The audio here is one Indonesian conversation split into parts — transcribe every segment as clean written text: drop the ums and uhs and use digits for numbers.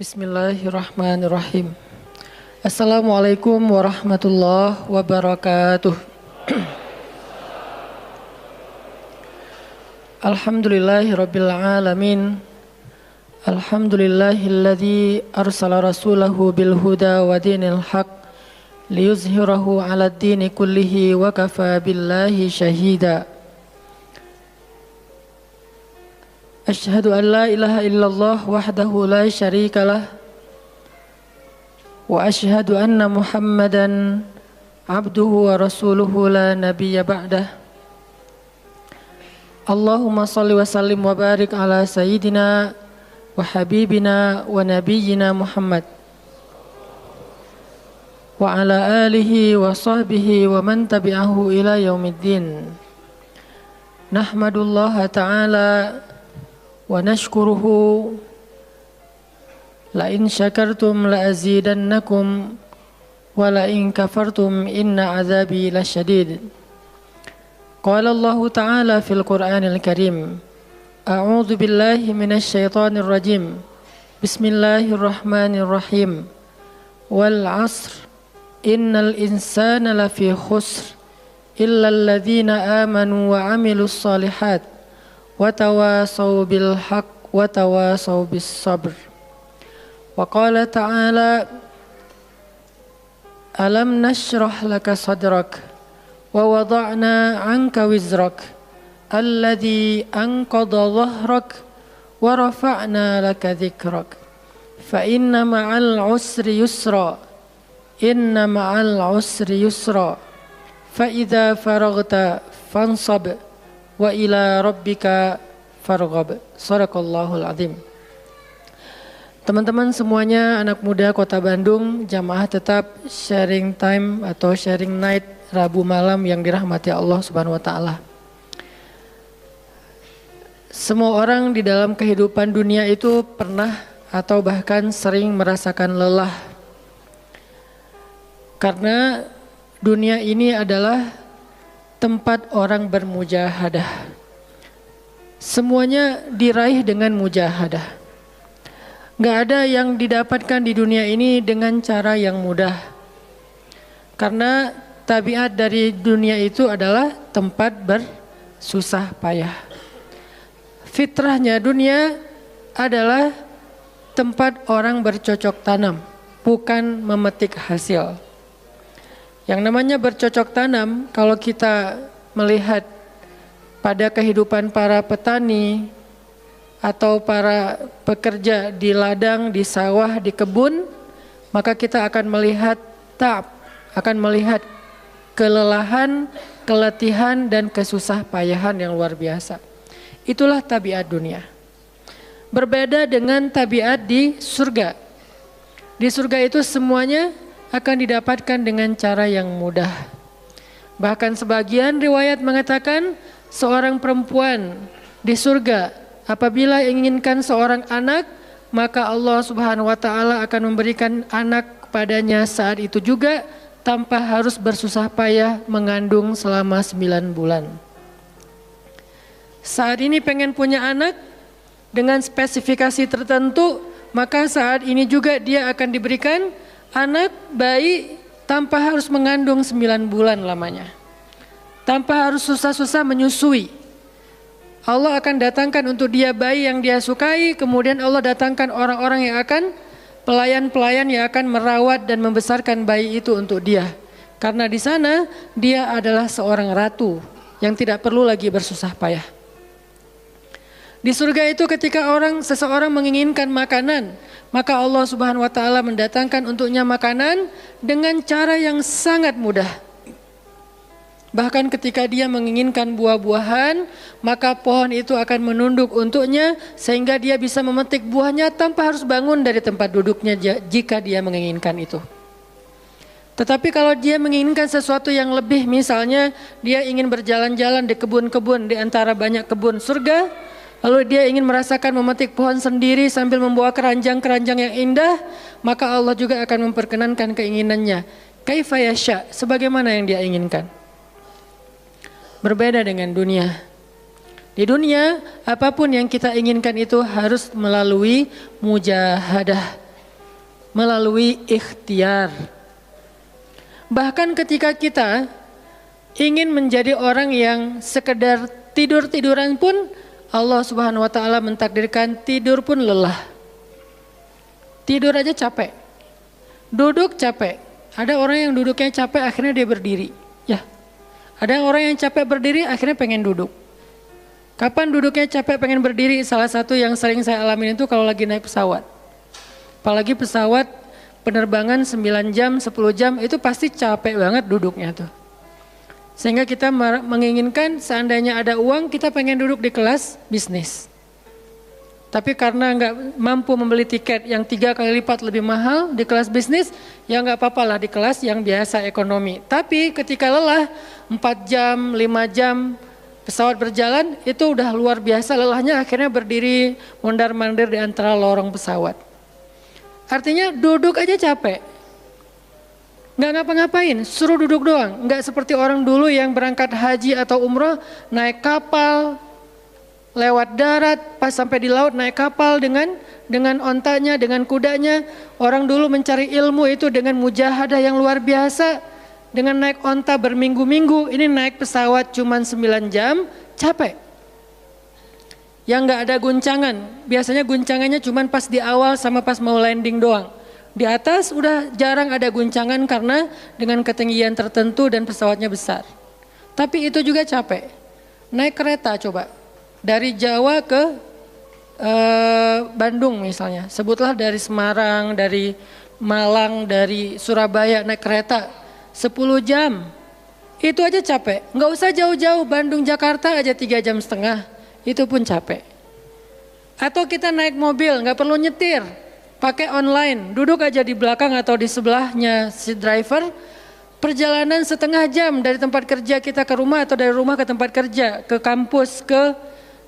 Bismillahirrahmanirrahim. Assalamualaikum warahmatullahi wabarakatuh. Alhamdulillahirabbil alamin. Alhamdulillahilladzi arsala rasulahu bil huda wa dinil haq liyuzhirahu 'alad dini kullihi wa kafa billahi syahida. Asyhadu an la ilaha illallah wahdahu la syarikalah wa asyhadu anna Muhammadan abduhu wa rasuluhu la nabiyya ba'dah. Allahumma salli wa sallim wa barik ala sayyidina wa habibina wa nabiyyina Muhammad wa ala alihi wa sahbihi wa man tabi'ahu ila yaumiddin. Nahmadullaha ta'ala wa nashkuruhu la in syakartum la azidannakum wa la in kafartum inna azabi lasyadid. Qala Allah ta'ala fil Qur'anil Karim, a'udzu billahi minasy syaithanir rajim. Bismillahirrahmanirrahim. Wal 'asr innal insana lafi khusr illa alladzina amanu wa 'amilus shalihat wa tawasaw bil haqq wa tawasaw bis sabr. Wa qala ta'ala alam nashrah laka sadrak wa wada'na 'anka wizrak alladhi anqadha dhahrak wa rafa'na laka dhikrak fa inna ma'al 'usri yusra inna ma'al 'usri yusra fa idza faraghta fansab wa ila rabbika farghab. Shadaqallahul azim. Teman-teman semuanya, anak muda Kota Bandung, jamaah tetap sharing time atau sharing night Rabu malam yang dirahmati Allah Subhanahu wa taala. Semua orang di dalam kehidupan dunia itu pernah atau bahkan sering merasakan lelah. Karena dunia ini adalah tempat orang bermujahadah. Semuanya diraih dengan mujahadah. Gak ada yang didapatkan di dunia ini dengan cara yang mudah. Karena tabiat dari dunia itu adalah tempat bersusah payah. Fitrahnya dunia adalah tempat orang bercocok tanam, bukan memetik hasil. Yang namanya bercocok tanam, kalau kita melihat pada kehidupan para petani atau para pekerja di ladang, di sawah, di kebun, maka kita akan melihat akan melihat kelelahan, keletihan dan kesusah payahan yang luar biasa. Itulah tabiat dunia. Berbeda dengan tabiat di surga. Di surga itu semuanya akan didapatkan dengan cara yang mudah. Bahkan sebagian riwayat mengatakan seorang perempuan di surga apabila inginkan seorang anak, maka Allah Subhanahu wa taala akan memberikan anak kepadanya saat itu juga tanpa harus bersusah payah mengandung selama 9 bulan. Saat ini pengen punya anak dengan spesifikasi tertentu, maka saat ini juga dia akan diberikan anak bayi tanpa harus mengandung 9 bulan lamanya. Tanpa harus susah-susah menyusui. Allah akan datangkan untuk dia bayi yang dia sukai, kemudian Allah datangkan orang-orang yang akan, pelayan-pelayan yang akan merawat dan membesarkan bayi itu untuk dia. Karena di sana dia adalah seorang ratu yang tidak perlu lagi bersusah payah. Di surga itu ketika seseorang menginginkan makanan, maka Allah Subhanahu wa taala mendatangkan untuknya makanan dengan cara yang sangat mudah. Bahkan ketika dia menginginkan buah-buahan, maka pohon itu akan menunduk untuknya sehingga dia bisa memetik buahnya tanpa harus bangun dari tempat duduknya jika dia menginginkan itu. Tetapi kalau dia menginginkan sesuatu yang lebih, misalnya dia ingin berjalan-jalan di kebun-kebun di antara banyak kebun surga, lalu dia ingin merasakan memetik pohon sendiri sambil membawa keranjang-keranjang yang indah, maka Allah juga akan memperkenankan keinginannya. Kaifa yasha, sebagaimana yang dia inginkan. Berbeda dengan dunia. Di dunia, apapun yang kita inginkan itu harus melalui mujahadah, melalui ikhtiar. Bahkan ketika kita ingin menjadi orang yang sekedar tidur-tiduran pun, Allah Subhanahu wa taala mentakdirkan tidur pun lelah. Tidur aja capek. Duduk capek. Ada orang yang duduknya capek akhirnya dia berdiri. Ya. Ada orang yang capek berdiri akhirnya pengen duduk. Kapan duduknya capek pengen berdiri? Salah satu yang sering saya alamin itu kalau lagi naik pesawat. Apalagi pesawat penerbangan 9 jam, 10 jam itu pasti capek banget duduknya tuh. Sehingga kita menginginkan seandainya ada uang kita pengen duduk di kelas bisnis. Tapi karena nggak mampu membeli tiket yang 3 kali lipat lebih mahal di kelas bisnis, ya nggak apa-apa lah di kelas yang biasa ekonomi. Tapi ketika lelah 4 jam, 5 jam pesawat berjalan itu udah luar biasa lelahnya, akhirnya berdiri mondar-mandir di antara lorong pesawat. Artinya duduk aja capek. Nggak ngapa-ngapain, suruh duduk doang. Nggak seperti orang dulu yang berangkat haji atau umroh, naik kapal, lewat darat, pas sampai di laut naik kapal dengan ontanya, dengan kudanya. Orang dulu mencari ilmu itu dengan mujahadah yang luar biasa. Dengan naik onta berminggu-minggu, ini naik pesawat cuma 9 jam, capek. Yang nggak ada guncangan, biasanya guncangannya cuma pas di awal sama pas mau landing doang. Di atas udah jarang ada guncangan karena dengan ketinggian tertentu dan pesawatnya besar. Tapi itu juga capek. Naik kereta coba. Dari Jawa ke Bandung misalnya. Sebutlah dari Semarang, dari Malang, dari Surabaya naik kereta 10 jam. Itu aja capek. Nggak usah jauh-jauh, Bandung Jakarta aja 3,5 jam. Itu pun capek. Atau kita naik mobil, nggak perlu nyetir. Pakai online, duduk aja di belakang atau di sebelahnya si driver, perjalanan setengah jam dari tempat kerja kita ke rumah atau dari rumah ke tempat kerja, ke kampus, ke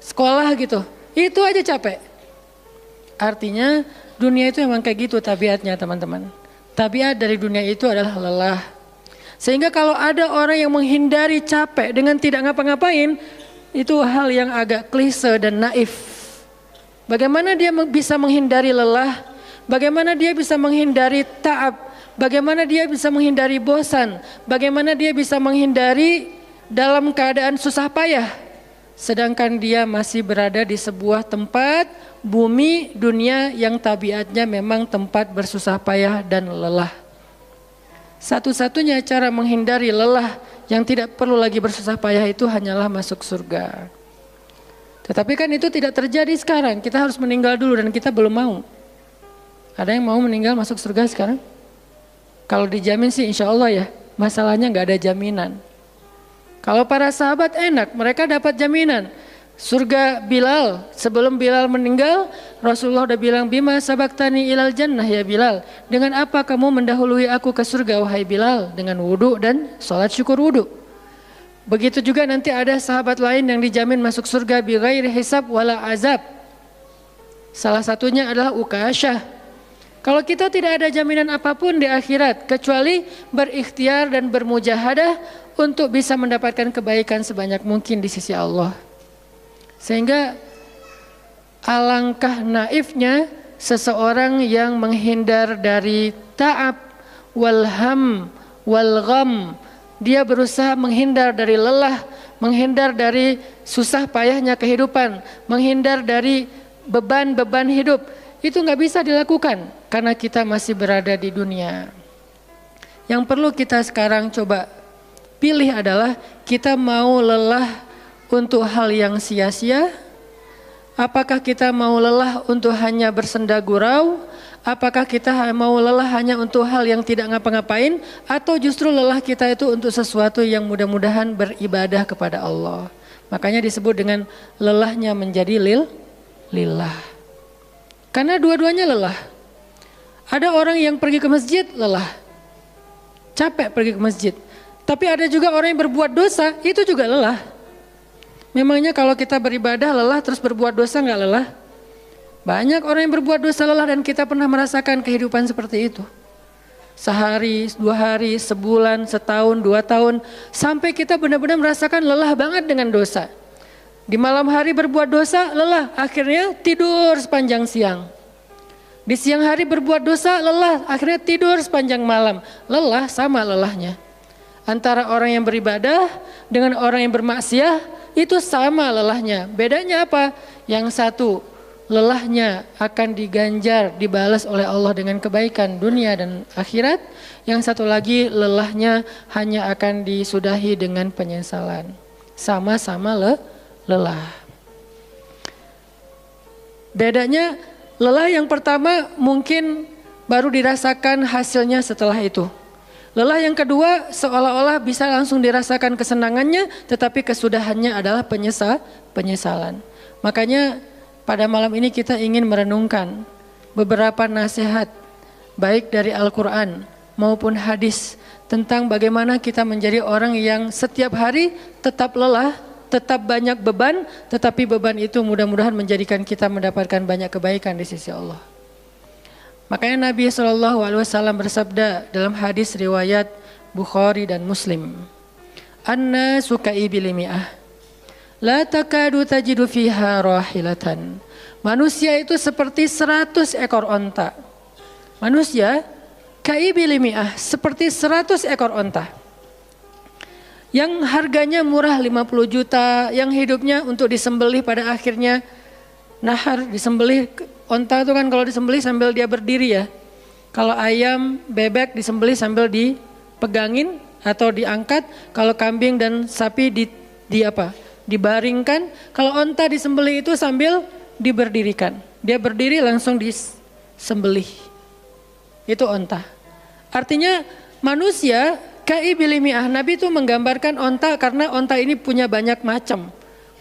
sekolah gitu. Itu aja capek. Artinya dunia itu emang kayak gitu tabiatnya teman-teman. Tabiat dari dunia itu adalah lelah. Sehingga kalau ada orang yang menghindari capek dengan tidak ngapa-ngapain, itu hal yang agak klise dan naif. Bagaimana dia bisa menghindari lelah? Bagaimana dia bisa menghindari ta'ab? Bagaimana dia bisa menghindari bosan? Bagaimana dia bisa menghindari dalam keadaan susah payah? Sedangkan dia masih berada di sebuah tempat, bumi, dunia yang tabiatnya memang tempat bersusah payah dan lelah. Satu-satunya cara menghindari lelah yang tidak perlu lagi bersusah payah itu hanyalah masuk surga. Tetapi kan itu tidak terjadi sekarang, kita harus meninggal dulu dan kita belum mau. Ada yang mau meninggal masuk surga sekarang? Kalau dijamin sih insya Allah ya, masalahnya nggak ada jaminan. Kalau para sahabat enak, mereka dapat jaminan. Surga Bilal, sebelum Bilal meninggal, Rasulullah udah bilang, Bima sabaktani ilal jannah ya Bilal. Dengan apa kamu mendahului aku ke surga wahai Bilal? Dengan wudu dan sholat syukur wudu. Begitu juga nanti ada sahabat lain yang dijamin masuk surga bighairi hisab wala azab. Salah satunya adalah Ukasyah. Kalau kita tidak ada jaminan apapun di akhirat kecuali berikhtiar dan bermujahadah untuk bisa mendapatkan kebaikan sebanyak mungkin di sisi Allah. Sehingga alangkah naifnya seseorang yang menghindar dari ta'ab wal ham wal gham. Dia berusaha menghindar dari lelah, menghindar dari susah payahnya kehidupan, menghindar dari beban-beban hidup. Itu nggak bisa dilakukan karena kita masih berada di dunia. Yang perlu kita sekarang coba pilih adalah kita mau lelah untuk hal yang sia-sia? Apakah kita mau lelah untuk hanya bersenda gurau? Apakah kita mau lelah hanya untuk hal yang tidak ngapa-ngapain? Atau justru lelah kita itu untuk sesuatu yang mudah-mudahan beribadah kepada Allah? Makanya disebut dengan lelahnya menjadi lillah. Karena dua-duanya lelah. Ada orang yang pergi ke masjid lelah. Capek pergi ke masjid. Tapi ada juga orang yang berbuat dosa, itu juga lelah. Memangnya kalau kita beribadah lelah terus berbuat dosa nggak lelah? Banyak orang yang berbuat dosa lelah dan kita pernah merasakan kehidupan seperti itu. Sehari, 2 hari, sebulan, setahun, 2 tahun. Sampai kita benar-benar merasakan lelah banget dengan dosa. Di malam hari berbuat dosa, lelah, akhirnya tidur sepanjang siang. Di siang hari berbuat dosa, lelah, akhirnya tidur sepanjang malam. Lelah sama lelahnya. Antara orang yang beribadah dengan orang yang bermaksiat itu sama lelahnya. Bedanya apa? Yang satu, lelahnya akan diganjar, dibalas oleh Allah dengan kebaikan dunia dan akhirat. Yang satu lagi, lelahnya hanya akan disudahi dengan penyesalan. Sama-sama lelah. Bedanya, lelah yang pertama mungkin baru dirasakan hasilnya setelah itu. Lelah yang kedua seolah-olah bisa langsung dirasakan kesenangannya, tetapi kesudahannya adalah penyesalan. Makanya pada malam ini kita ingin merenungkan beberapa nasihat baik dari Al-Quran maupun hadis tentang bagaimana kita menjadi orang yang setiap hari tetap lelah, tetap banyak beban, tetapi beban itu mudah-mudahan menjadikan kita mendapatkan banyak kebaikan di sisi Allah. Makanya Nabi SAW bersabda dalam hadis riwayat Bukhari dan Muslim, "An-nasu ka'ibil mi'ah, la takadu tajidu fiha rahilatan." Manusia itu seperti 100 ekor onta. Manusia ka'ibil mi'ah, seperti 100 ekor onta. Yang harganya murah 50 juta, yang hidupnya untuk disembelih pada akhirnya nahar, disembelih. Onta itu kan kalau disembelih sambil dia berdiri ya. Kalau ayam, bebek disembelih sambil dipegangin atau diangkat. Kalau kambing dan sapi dibaringkan. Kalau onta disembelih itu sambil diberdirikan. Dia berdiri langsung disembelih. Itu onta. Artinya manusia ka'ibil mi'ah. Nabi itu menggambarkan onta karena onta ini punya banyak macam.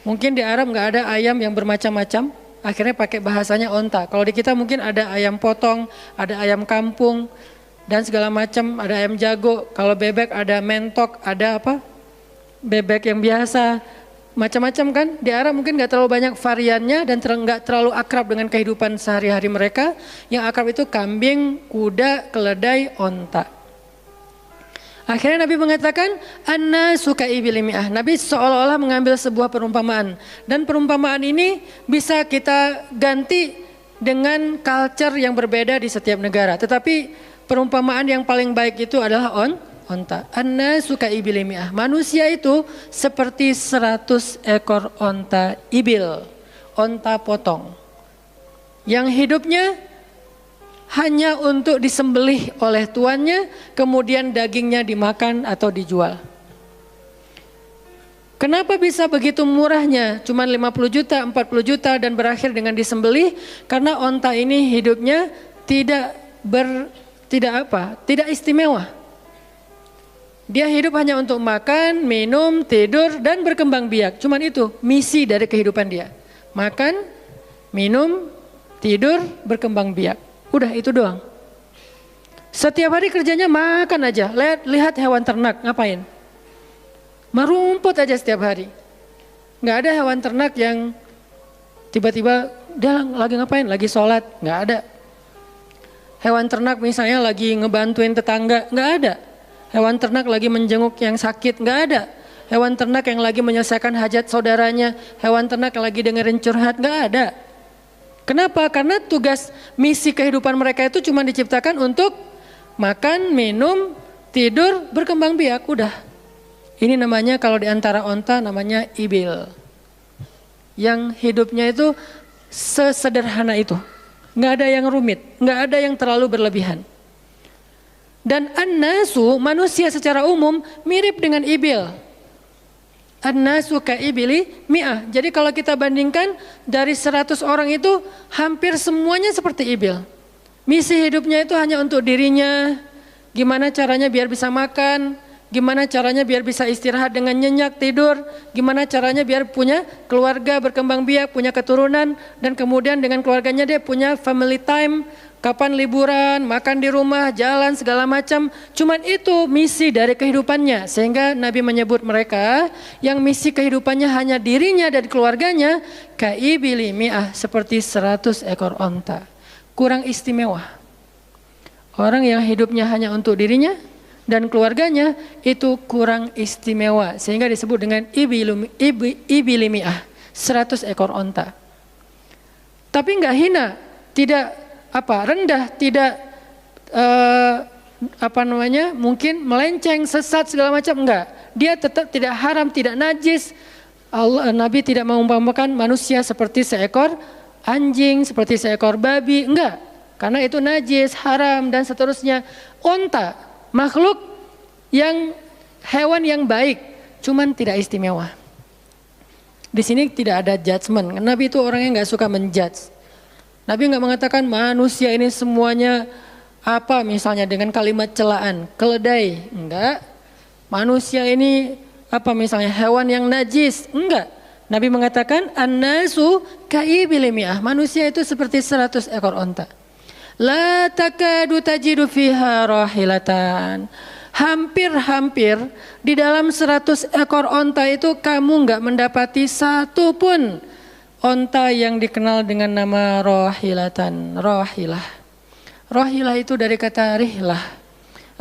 Mungkin di Arab nggak ada ayam yang bermacam-macam. Akhirnya pakai bahasanya onta. Kalau di kita mungkin ada ayam potong, ada ayam kampung, dan segala macam, ada ayam jago. Kalau bebek ada mentok, ada apa? Bebek yang biasa, macam-macam kan. Di Arab mungkin nggak terlalu banyak variannya dan nggak terlalu akrab dengan kehidupan sehari-hari mereka. Yang akrab itu kambing, kuda, keledai, onta. Akhirnya Nabi mengatakan, "An-nasu ka'ibil mi'ah." Nabi seolah-olah mengambil sebuah perumpamaan. Dan perumpamaan ini bisa kita ganti dengan culture yang berbeda di setiap negara. Tetapi perumpamaan yang paling baik itu adalah onta. An-nasu ka'ibil mi'ah. Manusia itu seperti 100 ekor onta ibil. Onta potong. Yang hidupnya hanya untuk disembelih oleh tuannya, kemudian dagingnya dimakan atau dijual. Kenapa bisa begitu murahnya? Cuma 50 juta, 40 juta dan berakhir dengan disembelih? Karena onta ini hidupnya tidak istimewa. Dia hidup hanya untuk makan, minum, tidur dan berkembang biak. Cuman itu misi dari kehidupan dia. Makan, minum, tidur, berkembang biak. Udah itu doang. Setiap hari kerjanya makan aja. Lihat hewan ternak ngapain? Merumput aja setiap hari. Nggak ada hewan ternak yang tiba-tiba dia lagi ngapain? Lagi sholat? Nggak ada. Hewan ternak misalnya lagi ngebantuin tetangga? Nggak ada. Hewan ternak lagi menjenguk yang sakit? Nggak ada. Hewan ternak yang lagi menyelesaikan hajat saudaranya? Hewan ternak yang lagi dengerin curhat? Nggak ada. Kenapa? Karena tugas misi kehidupan mereka itu cuma diciptakan untuk makan, minum, tidur, berkembang biak, udah. Ini namanya kalau di antara onta namanya ibil. Yang hidupnya itu sesederhana itu. Nggak ada yang rumit, nggak ada yang terlalu berlebihan. Dan an-nasu, manusia secara umum mirip dengan ibil. An-nasu ka'ibili mi'ah. Jadi kalau kita bandingkan dari 100 orang itu hampir semuanya seperti ibil. Misi hidupnya itu hanya untuk dirinya. Gimana caranya biar bisa makan. Gimana caranya biar bisa istirahat dengan nyenyak, tidur. Gimana caranya biar punya keluarga, berkembang biak, punya keturunan. Dan kemudian dengan keluarganya dia punya family time. Kapan liburan, makan di rumah, jalan segala macam. Cuman itu misi dari kehidupannya. Sehingga Nabi menyebut mereka yang misi kehidupannya hanya dirinya dan keluarganya. Ka'ibili mi'ah, seperti 100 ekor onta. Kurang istimewa. Orang yang hidupnya hanya untuk dirinya dan keluarganya itu kurang istimewa. Sehingga disebut dengan ibili mi'ah, 100 ekor onta. Tapi enggak hina, tidak rendah, tidak mungkin melenceng, sesat segala macam, enggak. Dia tetap tidak haram, tidak najis. Nabi tidak mengumpamakan manusia seperti seekor anjing, seperti seekor babi, enggak. Karena itu najis, haram dan seterusnya. Onta, makhluk yang hewan yang baik, cuman tidak istimewa. Di sini tidak ada judgement. Nabi itu orangnya nggak suka menjudge. Nabi nggak mengatakan manusia ini semuanya misalnya dengan kalimat celaan, keledai, enggak. Manusia ini misalnya hewan yang najis, enggak. Nabi mengatakan an-nasu kaibilimiah, manusia itu seperti 100 ekor onta. La takadu tajidu fiha rahilatan. Hampir-hampir di dalam 100 ekor onta itu kamu enggak mendapati satu pun onta yang dikenal dengan nama rohilatan, rohilah. Rohilah itu dari kata rihlah.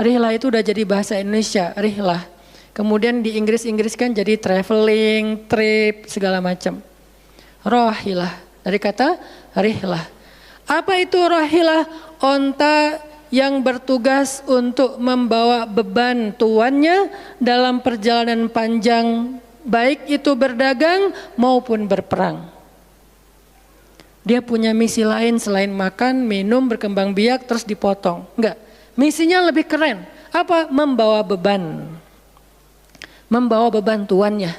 Rihlah itu udah jadi bahasa Indonesia, rihlah. Kemudian di Inggris-Inggriskan jadi traveling, trip, segala macam. Rohilah dari kata rihlah. Apa itu rohilah? Onta yang bertugas untuk membawa beban tuannya dalam perjalanan panjang, baik itu berdagang maupun berperang. Dia punya misi lain selain makan, minum, berkembang biak terus dipotong. Enggak, misinya lebih keren. Apa? Membawa beban. Membawa beban tuannya.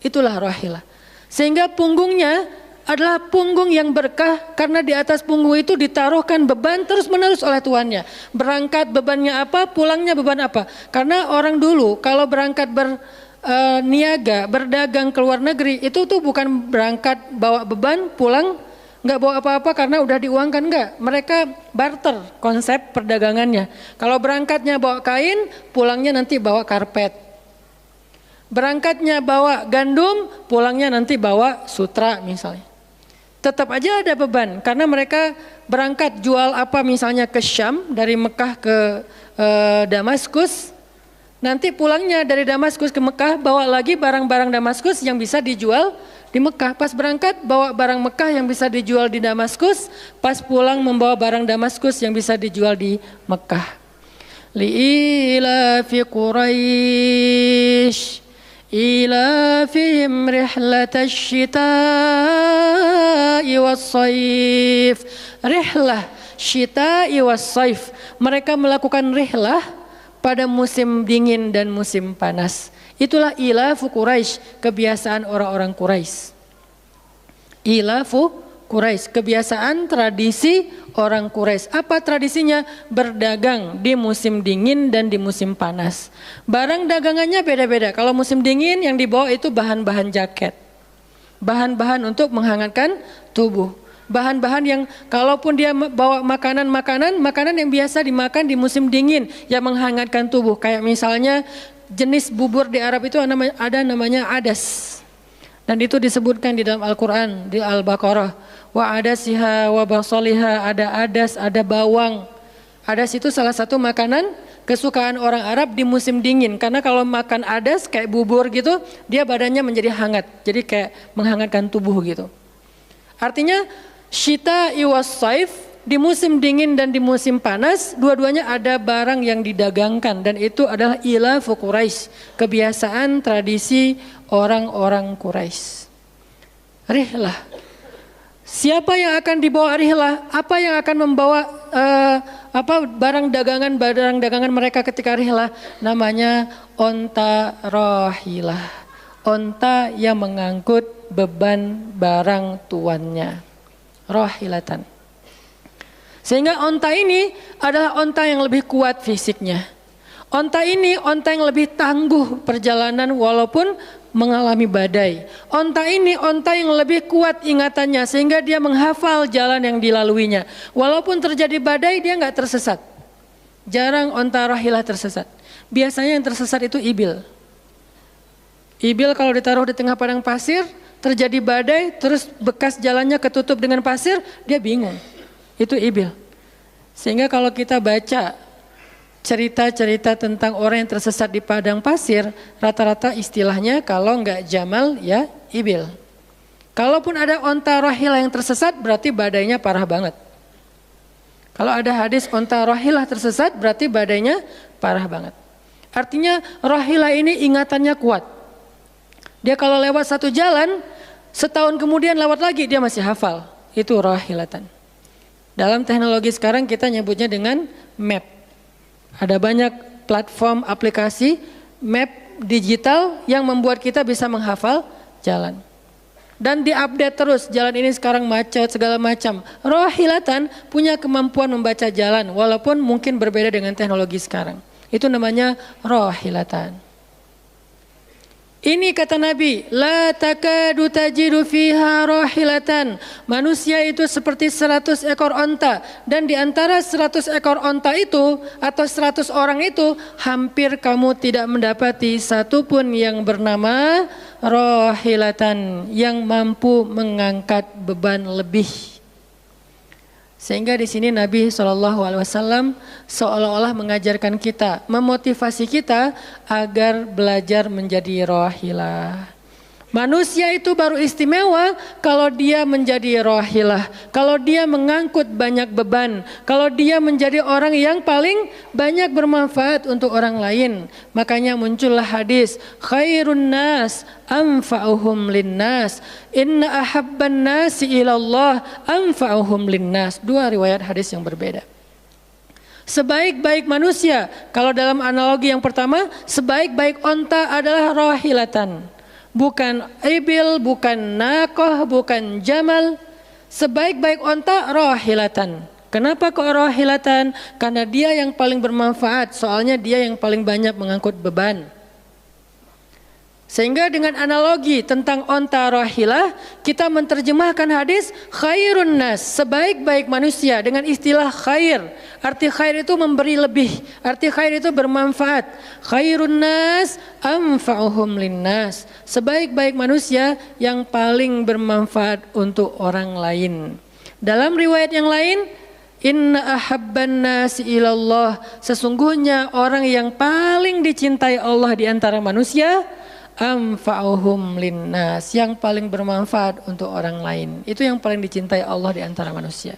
Itulah rohilah. Sehingga punggungnya adalah punggung yang berkah karena di atas punggung itu ditaruhkan beban terus menerus oleh tuannya. Berangkat bebannya apa, pulangnya beban apa. Karena orang dulu kalau berangkat berniaga, berdagang ke luar negeri itu tuh bukan berangkat bawa beban, pulang nggak bawa apa-apa karena udah diuangkan, enggak. Mereka barter konsep perdagangannya. Kalau berangkatnya bawa kain, pulangnya nanti bawa karpet. Berangkatnya bawa gandum, pulangnya nanti bawa sutra misalnya. Tetap aja ada beban karena mereka berangkat jual apa misalnya ke Syam, dari Mekah ke Damaskus. Nanti pulangnya dari Damaskus ke Mekah bawa lagi barang-barang Damaskus yang bisa dijual di Mekah. Pas berangkat bawa barang Mekah yang bisa dijual di Damaskus, pas pulang membawa barang Damaskus yang bisa dijual di Mekah. Li'ilafi Quraisy إلافهم رحلة الشتاء والصيف. Rihlah syita'i wassaif. Mereka melakukan rihlah pada musim dingin dan musim panas. Itulah ilafu Quraisy, kebiasaan orang-orang Quraisy. Ilafu Quraisy, kebiasaan tradisi orang Quraisy. Apa tradisinya? Berdagang di musim dingin dan di musim panas. Barang dagangannya beda-beda. Kalau musim dingin yang dibawa itu bahan-bahan jaket. Bahan-bahan untuk menghangatkan tubuh. Bahan-bahan yang kalaupun dia bawa makanan yang biasa dimakan di musim dingin yang menghangatkan tubuh. Kayak misalnya jenis bubur di Arab itu ada namanya adas. Dan itu disebutkan di dalam Al-Quran, di Al-Baqarah. Wa adasiha wa basaliha, ada adas, ada bawang. Adas itu salah satu makanan kesukaan orang Arab di musim dingin. Karena kalau makan adas kayak bubur gitu, dia badannya menjadi hangat. Jadi kayak menghangatkan tubuh gitu. Artinya syita'i was-saif, di musim dingin dan di musim panas, dua-duanya ada barang yang didagangkan. Dan itu adalah ilafu Quraisy, kebiasaan tradisi orang-orang Quraisy. Rihlah. Siapa yang akan dibawa rihlah? Apa yang akan membawa barang dagangan mereka ketika rihlah? Namanya onta rohilah. Onta yang mengangkut beban barang tuannya. Rohilatan. Sehingga onta ini adalah onta yang lebih kuat fisiknya. Onta ini onta yang lebih tangguh perjalanan walaupun mengalami badai. Onta ini onta yang lebih kuat ingatannya sehingga dia menghafal jalan yang dilaluinya. Walaupun terjadi badai dia nggak tersesat. Jarang onta rohilah tersesat. Biasanya yang tersesat itu ibil. Ibil kalau ditaruh di tengah padang pasir, terjadi badai, terus bekas jalannya ketutup dengan pasir, dia bingung. Itu ibil. Sehingga kalau kita baca cerita-cerita tentang orang yang tersesat di padang pasir, rata-rata istilahnya kalau enggak jamal ya ibil. Kalaupun ada onta rohilah yang tersesat berarti badainya parah banget. Kalau ada hadis onta rohilah tersesat berarti badainya parah banget. Artinya rohilah ini ingatannya kuat. Dia kalau lewat satu jalan, setahun kemudian lewat lagi dia masih hafal. Itu rohilatan. Dalam teknologi sekarang kita nyebutnya dengan map. Ada banyak platform aplikasi map digital yang membuat kita bisa menghafal jalan. Dan diupdate terus, jalan ini sekarang macet segala macam. Rohilatan punya kemampuan membaca jalan walaupun mungkin berbeda dengan teknologi sekarang. Itu namanya rohilatan. Ini kata Nabi, la takadu tajidu fiha rohilatan. Manusia itu seperti 100 ekor onta. Dan di antara 100 ekor onta itu atau 100 orang itu hampir kamu tidak mendapati satupun yang bernama rohilatan yang mampu mengangkat beban lebih. Sehingga di sini Nabi SAW seolah-olah mengajarkan kita, memotivasi kita agar belajar menjadi rohilah. Manusia itu baru istimewa kalau dia menjadi rohilah, kalau dia mengangkut banyak beban, kalau dia menjadi orang yang paling banyak bermanfaat untuk orang lain. Makanya muncullah hadis, khairun nas anfa'uhum linnas, inna ahabban nasi ilallah anfa'uhum linnas. Dua riwayat hadis yang berbeda. Sebaik-baik manusia, kalau dalam analogi yang pertama, sebaik-baik onta adalah rohilatan. Bukan ibil, bukan nakoh, bukan jamal. Sebaik-baik onta rohilatan. Kenapa kok rohilatan? Karena dia yang paling bermanfaat. Soalnya dia yang paling banyak mengangkut beban. Sehingga dengan analogi tentang onta rohilah, kita menerjemahkan hadis khairun nas, sebaik-baik manusia dengan istilah khair. Arti khair itu memberi lebih, arti khair itu bermanfaat. Khairun nas anfa'uhum linnas, sebaik-baik manusia yang paling bermanfaat untuk orang lain. Dalam riwayat yang lain, inna ahabban nasi ilallah, sesungguhnya orang yang paling dicintai Allah di antara manusia, anfa'uhum linnas, yang paling bermanfaat untuk orang lain. Itu yang paling dicintai Allah di antara manusia.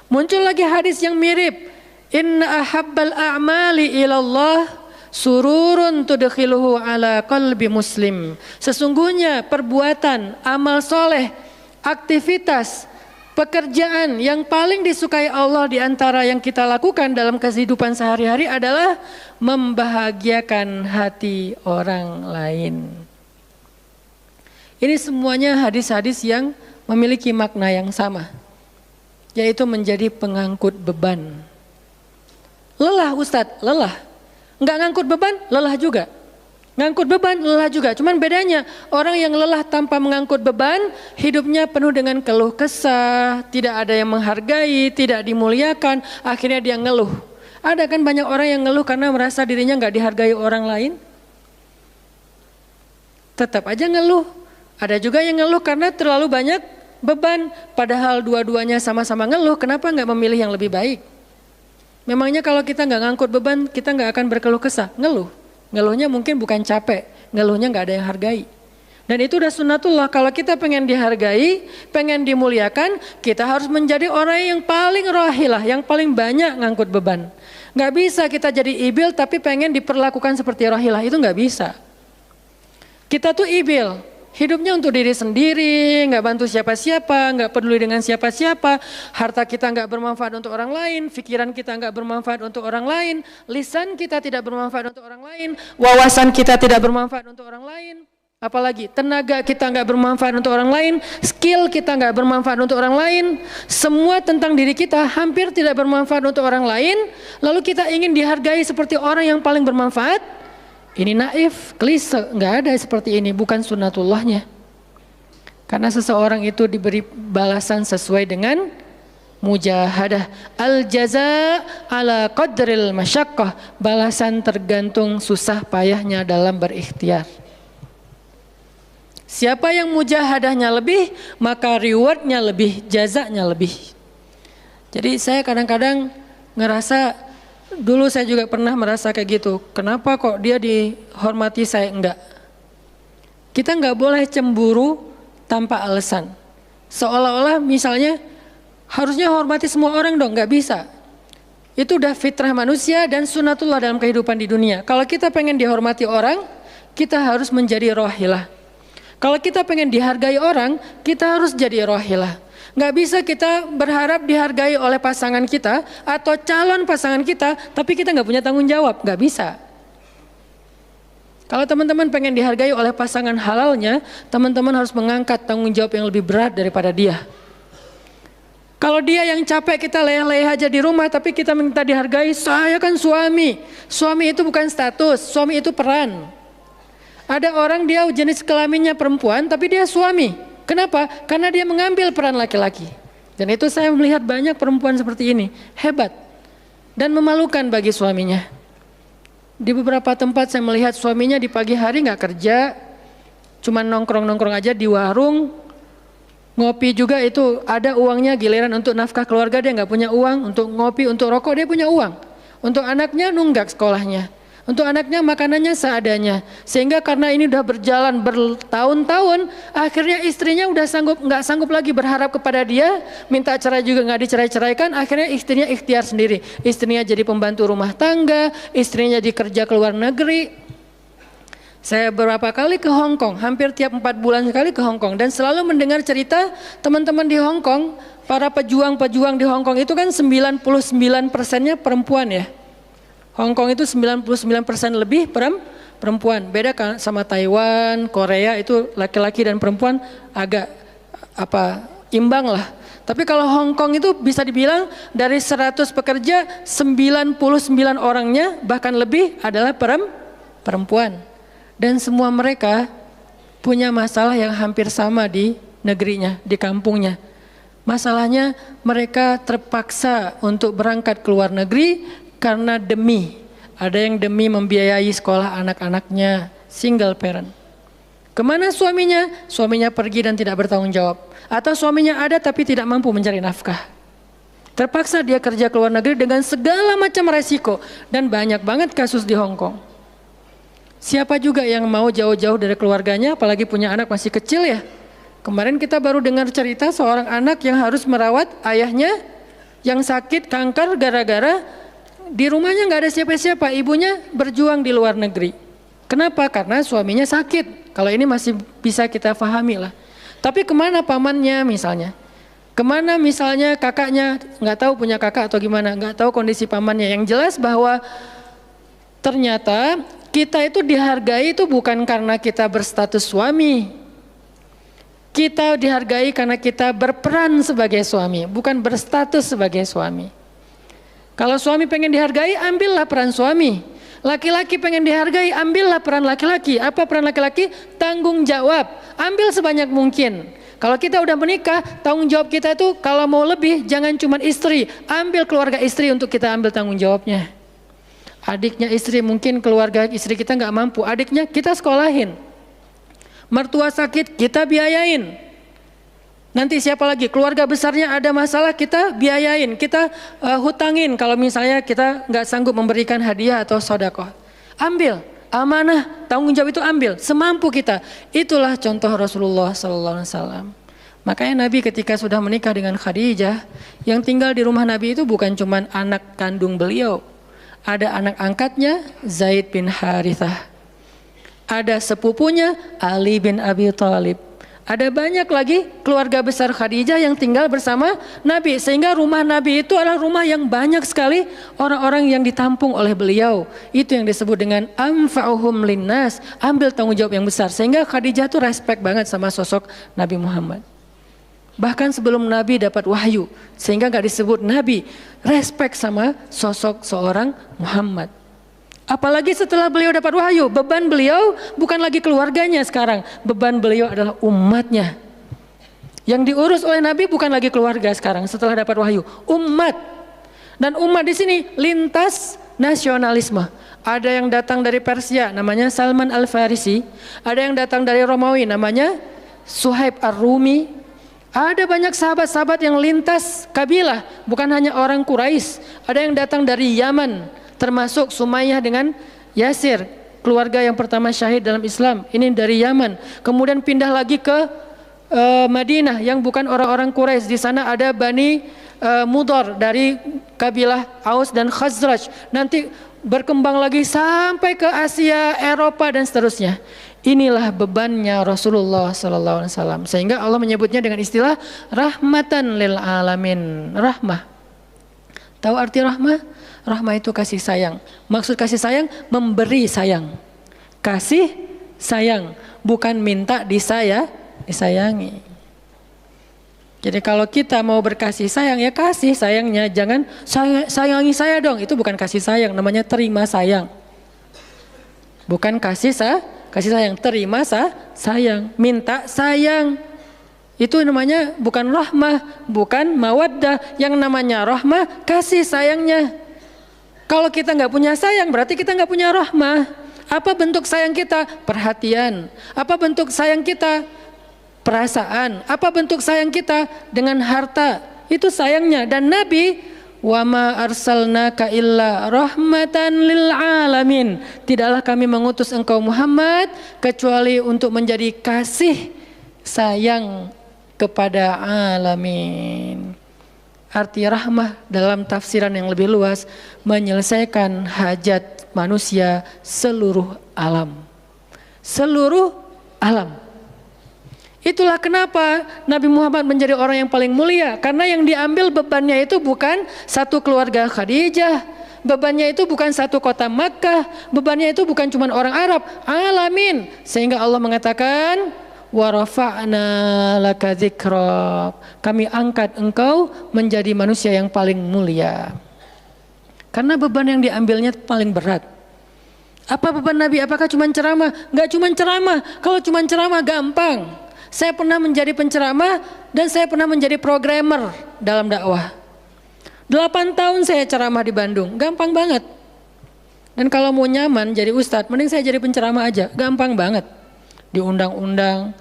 Muncul lagi hadis yang mirip, inna ahabbal a'mali ilallah sururun tudkhiluhu ala qalbi muslim. Sesungguhnya perbuatan, amal soleh, aktivitas, pekerjaan yang paling disukai Allah di antara yang kita lakukan dalam kehidupan sehari-hari adalah membahagiakan hati orang lain. Ini semuanya hadis-hadis yang memiliki makna yang sama, yaitu menjadi pengangkut beban. Lelah Ustadz, lelah. Enggak ngangkut beban, lelah juga. Ngangkut beban, lelah juga. Cuman bedanya orang yang lelah tanpa mengangkut beban, hidupnya penuh dengan keluh kesah, tidak ada yang menghargai, tidak dimuliakan, akhirnya dia ngeluh. Ada kan banyak orang yang ngeluh karena merasa dirinya nggak dihargai orang lain. Tetap aja ngeluh. Ada juga yang ngeluh karena terlalu banyak beban. Padahal dua-duanya sama-sama ngeluh, kenapa nggak memilih yang lebih baik? Memangnya kalau kita nggak ngangkut beban, kita nggak akan berkeluh kesah, ngeluh. Ngeluhnya mungkin bukan capek, ngeluhnya nggak ada yang hargai. Dan itu udah sunnatullah, kalau kita pengen dihargai, pengen dimuliakan, kita harus menjadi orang yang paling rohilah, yang paling banyak ngangkut beban. Nggak bisa kita jadi ibil tapi pengen diperlakukan seperti rohilah, itu nggak bisa. Kita tuh ibil, hidupnya untuk diri sendiri, nggak bantu siapa-siapa, nggak peduli dengan siapa-siapa, harta kita nggak bermanfaat untuk orang lain, pikiran kita nggak bermanfaat untuk orang lain, lisan kita tidak bermanfaat untuk orang lain, wawasan kita tidak bermanfaat untuk orang lain, apalagi tenaga kita nggak bermanfaat untuk orang lain, skill kita nggak bermanfaat untuk orang lain, semua tentang diri kita hampir tidak bermanfaat untuk orang lain, lalu kita ingin dihargai seperti orang yang paling bermanfaat. Ini naif, klise, nggak ada seperti ini, bukan sunnatullahnya. Karena seseorang itu diberi balasan sesuai dengan mujahadah. Al-jaza ala qadril masyaqqah, balasan tergantung susah payahnya dalam berikhtiar. Siapa yang mujahadahnya lebih, maka rewardnya lebih, jazanya lebih. Jadi saya kadang-kadang ngerasa, dulu saya juga pernah merasa kayak gitu. Kenapa kok dia dihormati saya enggak? Kita enggak boleh cemburu tanpa alasan. Seolah-olah misalnya Harusnya hormati semua orang dong, nggak bisa. Itu udah fitrah manusia dan sunatullah dalam kehidupan di dunia. Kalau kita pengen dihormati orang, kita harus menjadi rohilah. Kalau kita pengen dihargai orang, kita harus jadi rohilah. Nggak bisa kita berharap dihargai oleh pasangan kita atau calon pasangan kita, tapi kita nggak punya tanggung jawab, nggak bisa. Kalau teman-teman pengen dihargai oleh pasangan halalnya, teman-teman harus mengangkat tanggung jawab yang lebih berat daripada dia. Kalau dia yang capek kita leleh aja di rumah tapi kita minta dihargai, saya kan suami. Suami itu bukan status, suami itu peran. Ada orang dia jenis kelaminnya perempuan tapi dia suami. Kenapa? Karena dia mengambil peran laki-laki. Dan itu saya melihat banyak perempuan seperti ini, hebat dan memalukan bagi suaminya. Di beberapa tempat saya melihat suaminya di pagi hari nggak kerja, cuma nongkrong-nongkrong aja di warung. Ngopi juga itu ada uangnya, giliran untuk nafkah keluarga dia nggak punya uang, untuk ngopi, untuk rokok dia punya uang. Untuk anaknya nunggak sekolahnya, untuk anaknya makanannya seadanya. Sehingga karena ini udah berjalan bertahun-tahun, akhirnya istrinya udah nggak sanggup lagi berharap kepada dia, minta cerai juga nggak dicerai-ceraikan, akhirnya istrinya ikhtiar sendiri. Istrinya jadi pembantu rumah tangga, istrinya jadi kerja ke luar negeri. Saya beberapa kali ke Hong Kong, hampir tiap 4 bulan sekali ke Hong Kong, dan selalu mendengar cerita teman-teman di Hong Kong, para pejuang-pejuang di Hong Kong itu kan 99%-nya perempuan ya. Hong Kong itu 99% lebih perempuan. Beda kan sama Taiwan, Korea itu laki-laki dan perempuan agak imbang lah. Tapi kalau Hong Kong itu bisa dibilang dari 100 pekerja 99 orangnya bahkan lebih adalah perempuan. Dan semua mereka punya masalah yang hampir sama di negerinya, di kampungnya. Masalahnya mereka terpaksa untuk berangkat ke luar negeri karena ada yang demi membiayai sekolah anak-anaknya, single parent. Kemana suaminya? Suaminya pergi dan tidak bertanggung jawab. Atau suaminya ada tapi tidak mampu mencari nafkah. Terpaksa dia kerja ke luar negeri dengan segala macam resiko. Dan banyak banget kasus di Hong Kong. Siapa juga yang mau jauh-jauh dari keluarganya, apalagi punya anak masih kecil ya. Kemarin kita baru dengar cerita seorang anak yang harus merawat ayahnya yang sakit kanker gara-gara di rumahnya nggak ada siapa-siapa, ibunya berjuang di luar negeri. Kenapa? Karena suaminya sakit. Kalau ini masih bisa kita pahami lah. Tapi kemana pamannya misalnya? Kemana misalnya kakaknya, nggak tahu punya kakak atau gimana, nggak tahu kondisi pamannya. Yang jelas bahwa ternyata kita itu dihargai itu bukan karena kita berstatus suami. Kita dihargai karena kita berperan sebagai suami, bukan berstatus sebagai suami. Kalau suami pengen dihargai, ambillah peran suami. Laki-laki pengen dihargai, ambillah peran laki-laki. Apa peran laki-laki? Tanggung jawab. Ambil sebanyak mungkin. Kalau kita udah menikah, tanggung jawab kita itu kalau mau lebih, jangan cuma istri. Ambil keluarga istri untuk kita ambil tanggung jawabnya. Adiknya istri, mungkin keluarga istri kita nggak mampu, adiknya kita sekolahin. Mertua sakit kita biayain. Nanti siapa lagi? Keluarga besarnya ada masalah kita biayain, kita hutangin. Kalau misalnya kita nggak sanggup memberikan hadiah atau sedekah, ambil amanah, tanggung jawab itu ambil semampu kita. Itulah contoh Rasulullah SAW. Makanya Nabi ketika sudah menikah dengan Khadijah, yang tinggal di rumah Nabi itu bukan cuma anak kandung beliau. Ada anak angkatnya Zaid bin Harithah. Ada sepupunya Ali bin Abi Thalib. Ada banyak lagi keluarga besar Khadijah yang tinggal bersama Nabi. Sehingga rumah Nabi itu adalah rumah yang banyak sekali orang-orang yang ditampung oleh beliau. Itu yang disebut dengan anfa'uhum linnas. Ambil tanggung jawab yang besar. Sehingga Khadijah tuh respect banget sama sosok Nabi Muhammad. Bahkan sebelum Nabi dapat wahyu, sehingga gak disebut Nabi, respect sama sosok seorang Muhammad. Apalagi setelah beliau dapat wahyu, beban beliau bukan lagi keluarganya sekarang, beban beliau adalah umatnya. Yang diurus oleh Nabi bukan lagi keluarga sekarang setelah dapat wahyu, umat. Dan umat di sini lintas nasionalisme. Ada yang datang dari Persia, namanya Salman Al-Farisi. Ada yang datang dari Romawi, namanya Suhaib Ar-Rumi. Ada banyak sahabat-sahabat yang lintas kabilah, bukan hanya orang Quraisy. Ada yang datang dari Yaman, termasuk Sumayyah dengan Yasir, keluarga yang pertama syahid dalam Islam. Ini dari Yaman. Kemudian pindah lagi ke Madinah yang bukan orang-orang Quraisy. Di sana ada Bani Mudhar dari kabilah Aus dan Khazraj. Nanti berkembang lagi sampai ke Asia, Eropa dan seterusnya. Inilah bebannya Rasulullah sallallahu alaihi wasallam. Sehingga Allah menyebutnya dengan istilah rahmatan lil alamin. Rahmah. Tahu arti rahmah? Rahmah itu kasih sayang. Maksud kasih sayang memberi sayang. Kasih sayang, bukan minta disayangi. Jadi kalau kita mau berkasih sayang ya kasih sayangnya, jangan sayangi saya dong. Itu bukan kasih sayang, namanya terima sayang. Bukan kasih sayang, terima sayang, minta sayang. Itu namanya bukan rahmah, bukan mawaddah. Yang namanya rahmah kasih sayangnya. Kalau kita nggak punya sayang berarti kita nggak punya rahmah. Apa bentuk sayang kita? Perhatian. Apa bentuk sayang kita? Perasaan. Apa bentuk sayang kita? Dengan harta. Itu sayangnya. Dan Nabi, wa ma arsalnaka illa rahmatan lil alamin. Tidaklah kami mengutus engkau Muhammad kecuali untuk menjadi kasih sayang kepada alamin. Arti rahmah dalam tafsiran yang lebih luas menyelesaikan hajat manusia seluruh alam. Seluruh alam. Itulah kenapa Nabi Muhammad menjadi orang yang paling mulia. Karena yang diambil bebannya itu bukan satu keluarga Khadijah. Bebannya itu bukan satu kota Makkah. Bebannya itu bukan cuma orang Arab. Alamin. Sehingga Allah mengatakan, wa rafa'na laka dzikrak. Kami angkat engkau menjadi manusia yang paling mulia. Karena beban yang diambilnya paling berat. Apa beban Nabi? Apakah cuma ceramah? Enggak cuma ceramah. Kalau cuma ceramah gampang. Saya pernah menjadi penceramah dan saya pernah menjadi programmer dalam dakwah. 8 tahun saya ceramah di Bandung, gampang banget. Dan kalau mau nyaman jadi ustadz, mending saya jadi penceramah aja, gampang banget. Diundang-undang,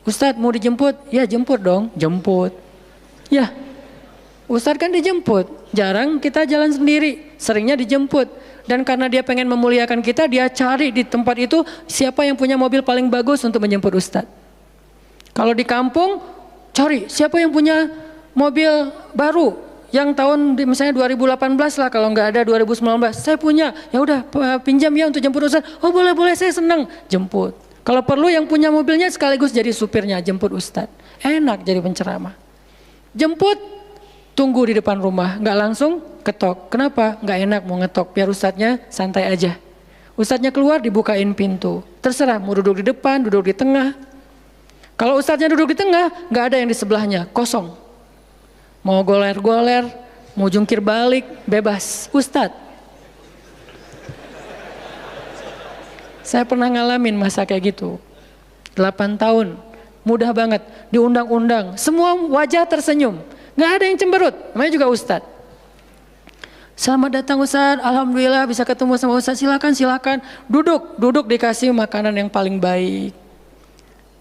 ustadz mau dijemput? Ya jemput dong, jemput. Ya, ustadz kan dijemput, jarang kita jalan sendiri, seringnya dijemput. Dan karena dia pengen memuliakan kita, dia cari di tempat itu siapa yang punya mobil paling bagus untuk menjemput ustadz. Kalau di kampung, cari siapa yang punya mobil baru yang tahun misalnya 2018 lah, kalau nggak ada 2019. Saya punya, ya udah pinjam ya untuk jemput ustadz. Oh boleh saya senang, jemput. Kalau perlu yang punya mobilnya sekaligus jadi supirnya, jemput ustadz. Enak jadi penceramah. Jemput, tunggu di depan rumah, nggak langsung ketok. Kenapa? Nggak enak mau ngetok, biar ustadznya santai aja. Ustadznya keluar dibukain pintu. Terserah mau duduk di depan, duduk di tengah. Kalau ustadznya duduk di tengah, nggak ada yang di sebelahnya, kosong. Mau goler-goler, mau jungkir balik, bebas. Ustadz. Saya pernah ngalamin masa kayak gitu. 8 tahun, mudah banget, diundang-undang. Semua wajah tersenyum, nggak ada yang cemberut, namanya juga ustadz. Selamat datang ustadz, alhamdulillah bisa ketemu sama ustadz, silakan. Duduk dikasih makanan yang paling baik.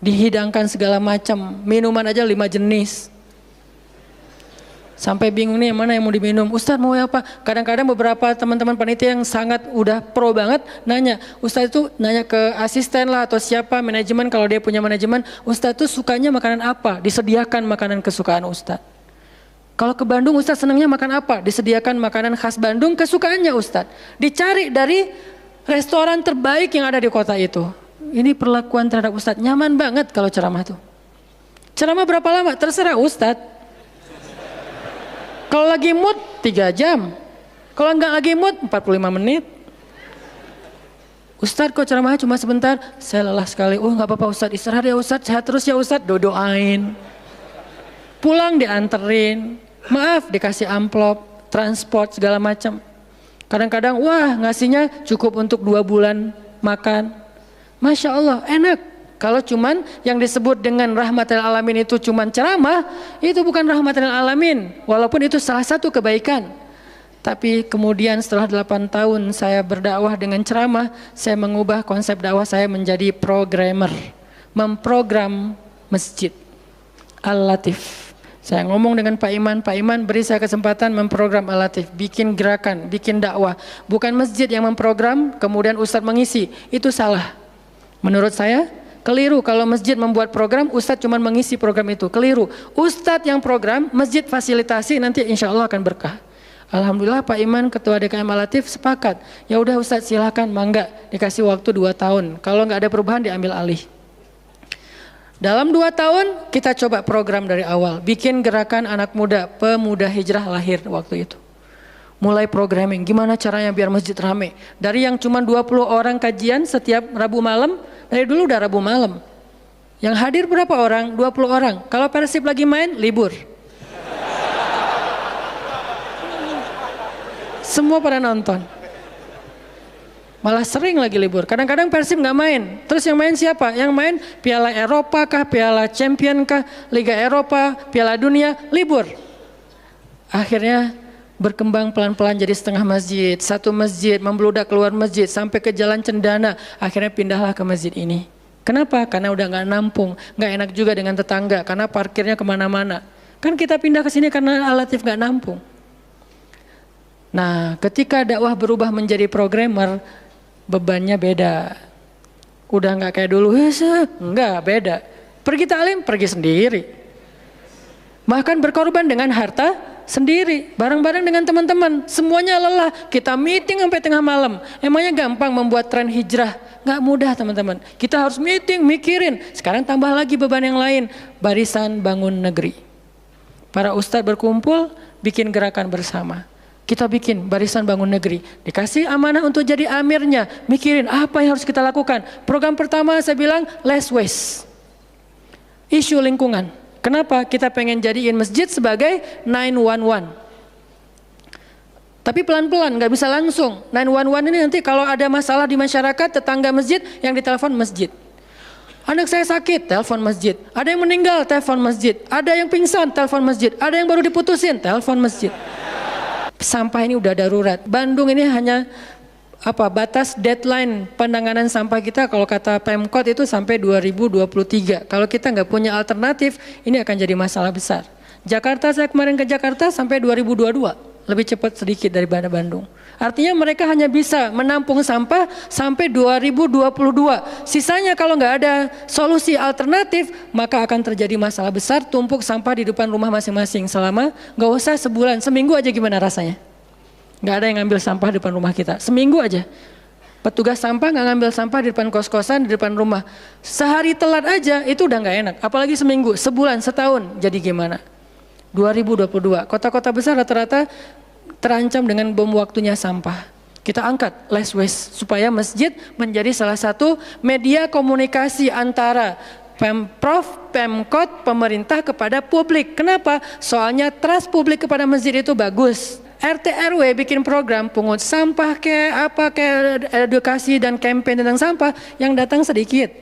Dihidangkan segala macam, minuman aja 5 jenis. Sampai bingung nih mana yang mau diminum. Ustadz mau apa? Kadang-kadang beberapa teman-teman panitia yang sangat udah pro banget nanya. Ustadz itu nanya ke asisten lah atau siapa manajemen, kalau dia punya manajemen. Ustadz itu sukanya makanan apa? Disediakan makanan kesukaan ustadz. Kalau ke Bandung ustadz senangnya makan apa? Disediakan makanan khas Bandung kesukaannya ustadz. Dicari dari restoran terbaik yang ada di kota itu. Ini perlakuan terhadap ustadz, nyaman banget kalau ceramah tuh. Ceramah berapa lama? Terserah ustadz. Kalau lagi mood 3 jam. Kalau enggak lagi mood 45 menit. Ustadz kok ceramahnya cuma sebentar? Saya lelah sekali. Oh enggak apa-apa ustadz, istirahat ya ustadz, sehat terus ya ustadz. Doain. Pulang dianterin. Maaf dikasih amplop, transport segala macam. Kadang-kadang wah ngasihnya cukup untuk 2 bulan makan. Masya Allah enak. Kalau cuman yang disebut dengan rahmatil alamin itu cuman ceramah, itu bukan rahmatil alamin. Walaupun itu salah satu kebaikan. Tapi kemudian setelah 8 tahun saya berdakwah dengan ceramah, saya mengubah konsep dakwah saya menjadi programmer. Memprogram masjid. Al-Latif. Saya ngomong dengan Pak Iman beri saya kesempatan memprogram Al-Latif. Bikin gerakan, bikin dakwah. Bukan masjid yang memprogram, kemudian ustadz mengisi. Itu salah. Menurut saya Keliru kalau masjid membuat program, ustadz cuma mengisi program itu. Keliru. Ustadz yang program, masjid fasilitasi, nanti insya Allah akan berkah. Alhamdulillah Pak Iman, Ketua DKM Al-Latif sepakat. Ya udah Ustadz silahkan, mangga dikasih waktu 2 tahun. Kalau nggak ada perubahan diambil alih. Dalam 2 tahun kita coba program dari awal. Bikin gerakan anak muda, pemuda hijrah lahir waktu itu. Mulai programming, gimana caranya biar masjid rame. Dari yang cuma 20 orang kajian setiap Rabu malam, dari dulu udah Rabu malam. Yang hadir berapa orang? 20 orang. Kalau Persib lagi main, libur. Semua pada nonton. Malah sering lagi libur. Kadang-kadang Persib nggak main. Terus yang main siapa? Yang main Piala Eropa kah, Piala Champion kah, Liga Eropa, Piala Dunia, libur. Akhirnya berkembang pelan-pelan jadi setengah masjid, satu masjid, membludak keluar masjid sampai ke Jalan Cendana. Akhirnya pindahlah ke masjid ini. Kenapa? Karena udah nggak nampung, nggak enak juga dengan tetangga karena parkirnya kemana-mana. Kan kita pindah ke sini karena Al-Latif nggak nampung. Nah, ketika dakwah berubah menjadi programmer, bebannya beda. Udah nggak kayak dulu, enggak, beda. Pergi taklim, pergi sendiri. Bahkan berkorban dengan harta sendiri, bareng-bareng dengan teman-teman. Semuanya lelah, kita meeting sampai tengah malam. Emangnya gampang membuat tren hijrah? Nggak mudah teman-teman. Kita harus meeting, mikirin. Sekarang tambah lagi beban yang lain, Barisan Bangun Negeri. Para ustadz berkumpul, bikin gerakan bersama. Kita bikin Barisan Bangun Negeri, dikasih amanah untuk jadi amirnya, mikirin apa yang harus kita lakukan. Program pertama saya bilang less waste, isu lingkungan. Kenapa? Kita pengen jadiin masjid sebagai 911. Tapi pelan-pelan, nggak bisa langsung. 911 ini nanti kalau ada masalah di masyarakat, tetangga masjid yang ditelepon masjid. Anak saya sakit, telepon masjid. Ada yang meninggal, telepon masjid. Ada yang pingsan, telepon masjid. Ada yang baru diputusin, telepon masjid. Sampah ini udah darurat. Bandung ini hanya batas deadline penanganan sampah kita kalau kata Pemkot itu sampai 2023. Kalau kita nggak punya alternatif, ini akan jadi masalah besar. Jakarta, saya kemarin ke Jakarta sampai 2022, lebih cepat sedikit daripada Bandung. Artinya mereka hanya bisa menampung sampah sampai 2022. Sisanya kalau nggak ada solusi alternatif, maka akan terjadi masalah besar, tumpuk sampah di depan rumah masing-masing selama nggak usah sebulan, seminggu aja gimana rasanya? Nggak ada yang ngambil sampah di depan rumah kita, seminggu aja. Petugas sampah nggak ngambil sampah di depan kos-kosan, di depan rumah. Sehari telat aja itu udah nggak enak, apalagi seminggu, sebulan, setahun, jadi gimana? 2022, kota-kota besar rata-rata terancam dengan bom waktunya sampah. Kita angkat less waste supaya masjid menjadi salah satu media komunikasi antara Pemprov, Pemkot, pemerintah kepada publik. Kenapa? Soalnya trust publik kepada masjid itu bagus. RT RW bikin program pungut sampah kayak edukasi dan campaign tentang sampah, yang datang sedikit.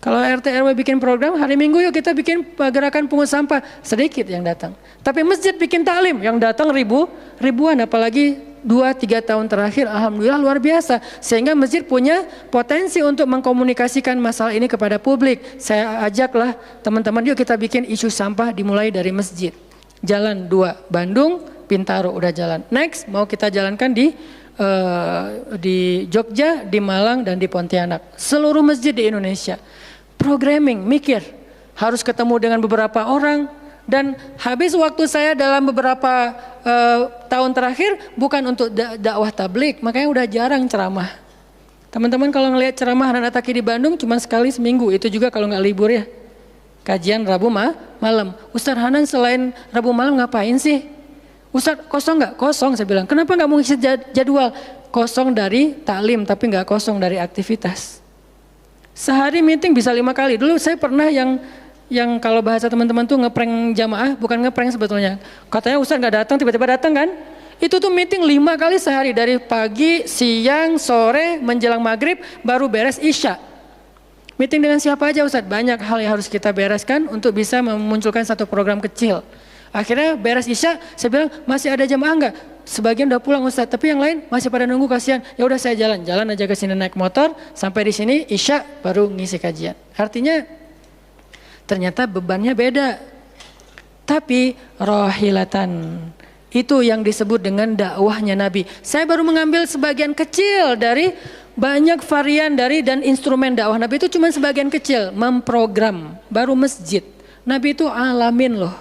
Kalau RT RW bikin program, hari Minggu yuk kita bikin gerakan pungut sampah, sedikit yang datang. Tapi masjid bikin taklim, yang datang ribuan, apalagi 2-3 tahun terakhir, alhamdulillah luar biasa. Sehingga masjid punya potensi untuk mengkomunikasikan masalah ini kepada publik. Saya ajaklah teman-teman, yuk kita bikin isu sampah dimulai dari masjid. Jalan 2, Bandung, Bintaro udah jalan. Next mau kita jalankan di Jogja, di Malang, dan di Pontianak. Seluruh masjid di Indonesia. Programming, mikir, harus ketemu dengan beberapa orang, dan habis waktu saya dalam beberapa tahun terakhir bukan untuk dakwah tablik, makanya udah jarang ceramah. Teman-teman kalau ngelihat ceramah anak Taki di Bandung cuma sekali seminggu, itu juga kalau nggak libur ya. Kajian Rabu malam. Ustaz Hanan selain Rabu malam ngapain sih? Ustaz kosong nggak? Kosong, saya bilang. Kenapa nggak mau ngisi jadwal? Kosong dari taklim tapi nggak kosong dari aktivitas. Sehari meeting bisa 5 kali. Dulu saya pernah yang kalau bahasa teman-teman tuh ngeprank jamaah, bukan ngeprank sebetulnya. Katanya Ustaz nggak datang, tiba-tiba datang kan? Itu tuh meeting 5 kali sehari, dari pagi, siang, sore, menjelang maghrib, baru beres isya. Meeting dengan siapa aja Ustaz? Banyak hal yang harus kita bereskan untuk bisa memunculkan satu program kecil. Akhirnya beres isya, saya bilang masih ada jamaah enggak? Sebagian udah pulang Ustaz, tapi yang lain masih pada nunggu, kasihan. Ya udah saya jalan aja ke sini naik motor, sampai di sini isya baru ngisi kajian. Artinya ternyata bebannya beda. Tapi rohilatan, Itu yang disebut dengan dakwahnya Nabi. Saya baru mengambil sebagian kecil dari banyak varian dari dan instrumen dakwah Nabi, itu cuma sebagian kecil. Memprogram, baru masjid. Nabi itu alamin loh.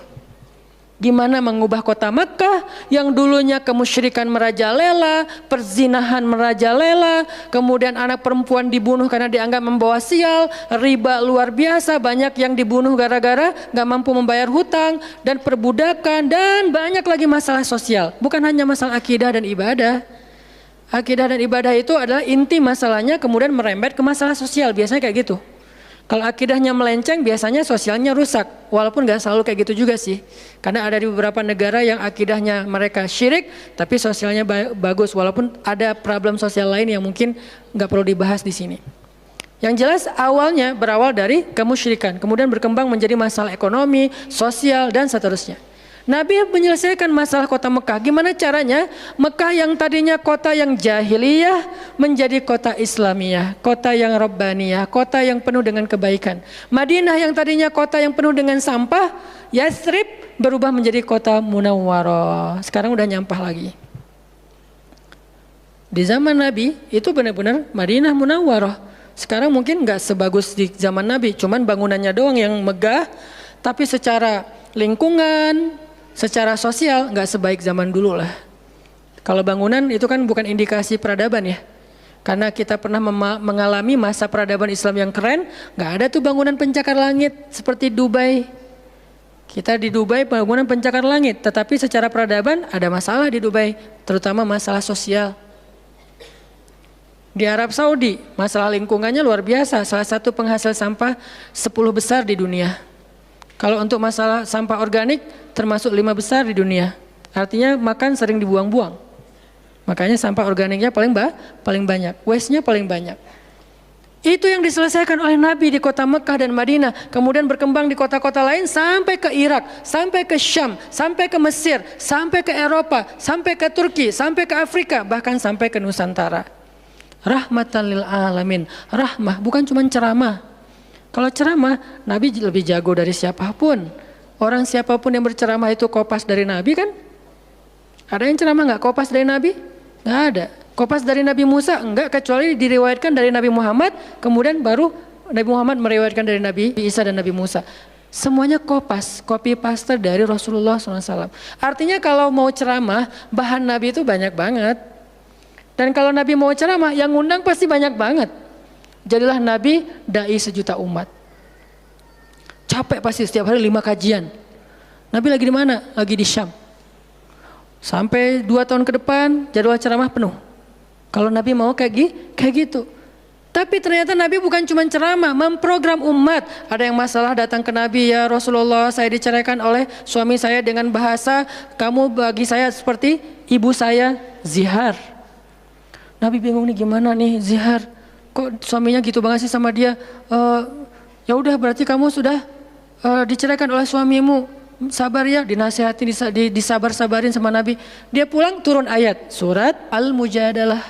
Gimana mengubah kota Mekah yang dulunya kemusyrikan merajalela, perzinahan merajalela, kemudian anak perempuan dibunuh karena dianggap membawa sial, riba luar biasa, banyak yang dibunuh gara-gara gak mampu membayar hutang, dan perbudakan, dan banyak lagi masalah sosial. Bukan hanya masalah akidah dan ibadah. Akidah dan ibadah itu adalah inti masalahnya, kemudian merembet ke masalah sosial, biasanya kayak gitu. Kalau akidahnya melenceng, biasanya sosialnya rusak. Walaupun gak selalu kayak gitu juga sih. Karena ada di beberapa negara yang akidahnya mereka syirik, tapi sosialnya bagus. Walaupun ada problem sosial lain yang mungkin gak perlu dibahas di sini. Yang jelas awalnya berawal dari kemusyrikan, kemudian berkembang menjadi masalah ekonomi, sosial, dan seterusnya. Nabi menyelesaikan masalah kota Mekah. Gimana caranya? Mekah yang tadinya kota yang jahiliyah menjadi kota Islamiyah, kota yang Rabbaniyah, kota yang penuh dengan kebaikan. Madinah yang tadinya kota yang penuh dengan sampah, Yathrib berubah menjadi kota Munawwarah. Sekarang udah nyampah lagi. Di zaman Nabi itu benar-benar Madinah Munawwarah. Sekarang mungkin nggak sebagus di zaman Nabi, cuman bangunannya doang yang megah, tapi secara lingkungan, secara sosial nggak sebaik zaman dulu lah. Kalau bangunan itu kan bukan indikasi peradaban ya. Karena kita pernah mengalami masa peradaban Islam yang keren, nggak ada tuh bangunan pencakar langit seperti Dubai. Kita di Dubai bangunan pencakar langit, tetapi secara peradaban ada masalah di Dubai, terutama masalah sosial. Di Arab Saudi masalah lingkungannya luar biasa, salah satu penghasil sampah 10 besar di dunia. Kalau untuk masalah sampah organik termasuk 5 besar di dunia. Artinya makan sering dibuang-buang. Makanya sampah organiknya paling banyak, waste-nya paling banyak. Itu yang diselesaikan oleh Nabi di kota Mekah dan Madinah. Kemudian berkembang di kota-kota lain sampai ke Irak, sampai ke Syam, sampai ke Mesir, sampai ke Eropa, sampai ke Turki, sampai ke Afrika, bahkan sampai ke Nusantara. Rahmatan lil alamin. Rahmah bukan cuma ceramah. Kalau ceramah, Nabi lebih jago dari siapapun. Orang siapapun yang berceramah itu kopas dari Nabi kan? Ada yang ceramah nggak kopas dari Nabi? Nggak ada. Kopas dari Nabi Musa? Enggak, kecuali diriwayatkan dari Nabi Muhammad, kemudian baru Nabi Muhammad meriwayatkan dari Nabi Isa dan Nabi Musa. Semuanya kopas, copy paste dari Rasulullah SAW. Artinya kalau mau ceramah, bahan Nabi itu banyak banget. Dan kalau Nabi mau ceramah, yang ngundang pasti banyak banget. Jadilah Nabi dai sejuta umat. Capek pasti setiap hari 5 kajian. Nabi lagi di mana? Lagi di Syam. Sampai 2 tahun ke depan jadwal ceramah penuh. Kalau Nabi mau kayak gitu. Tapi ternyata Nabi bukan cuma ceramah, memprogram umat. Ada yang masalah datang ke Nabi, ya Rasulullah, saya diceraikan oleh suami saya dengan bahasa kamu bagi saya seperti ibu saya, zihar. Nabi bingung nih, gimana nih zihar? Kok suaminya gitu banget sih sama dia? Ya udah, berarti kamu sudah diceraikan oleh suamimu. Sabar ya, dinasihati, disabar-sabarin sama Nabi. Dia pulang turun ayat surat Al-Mujadalah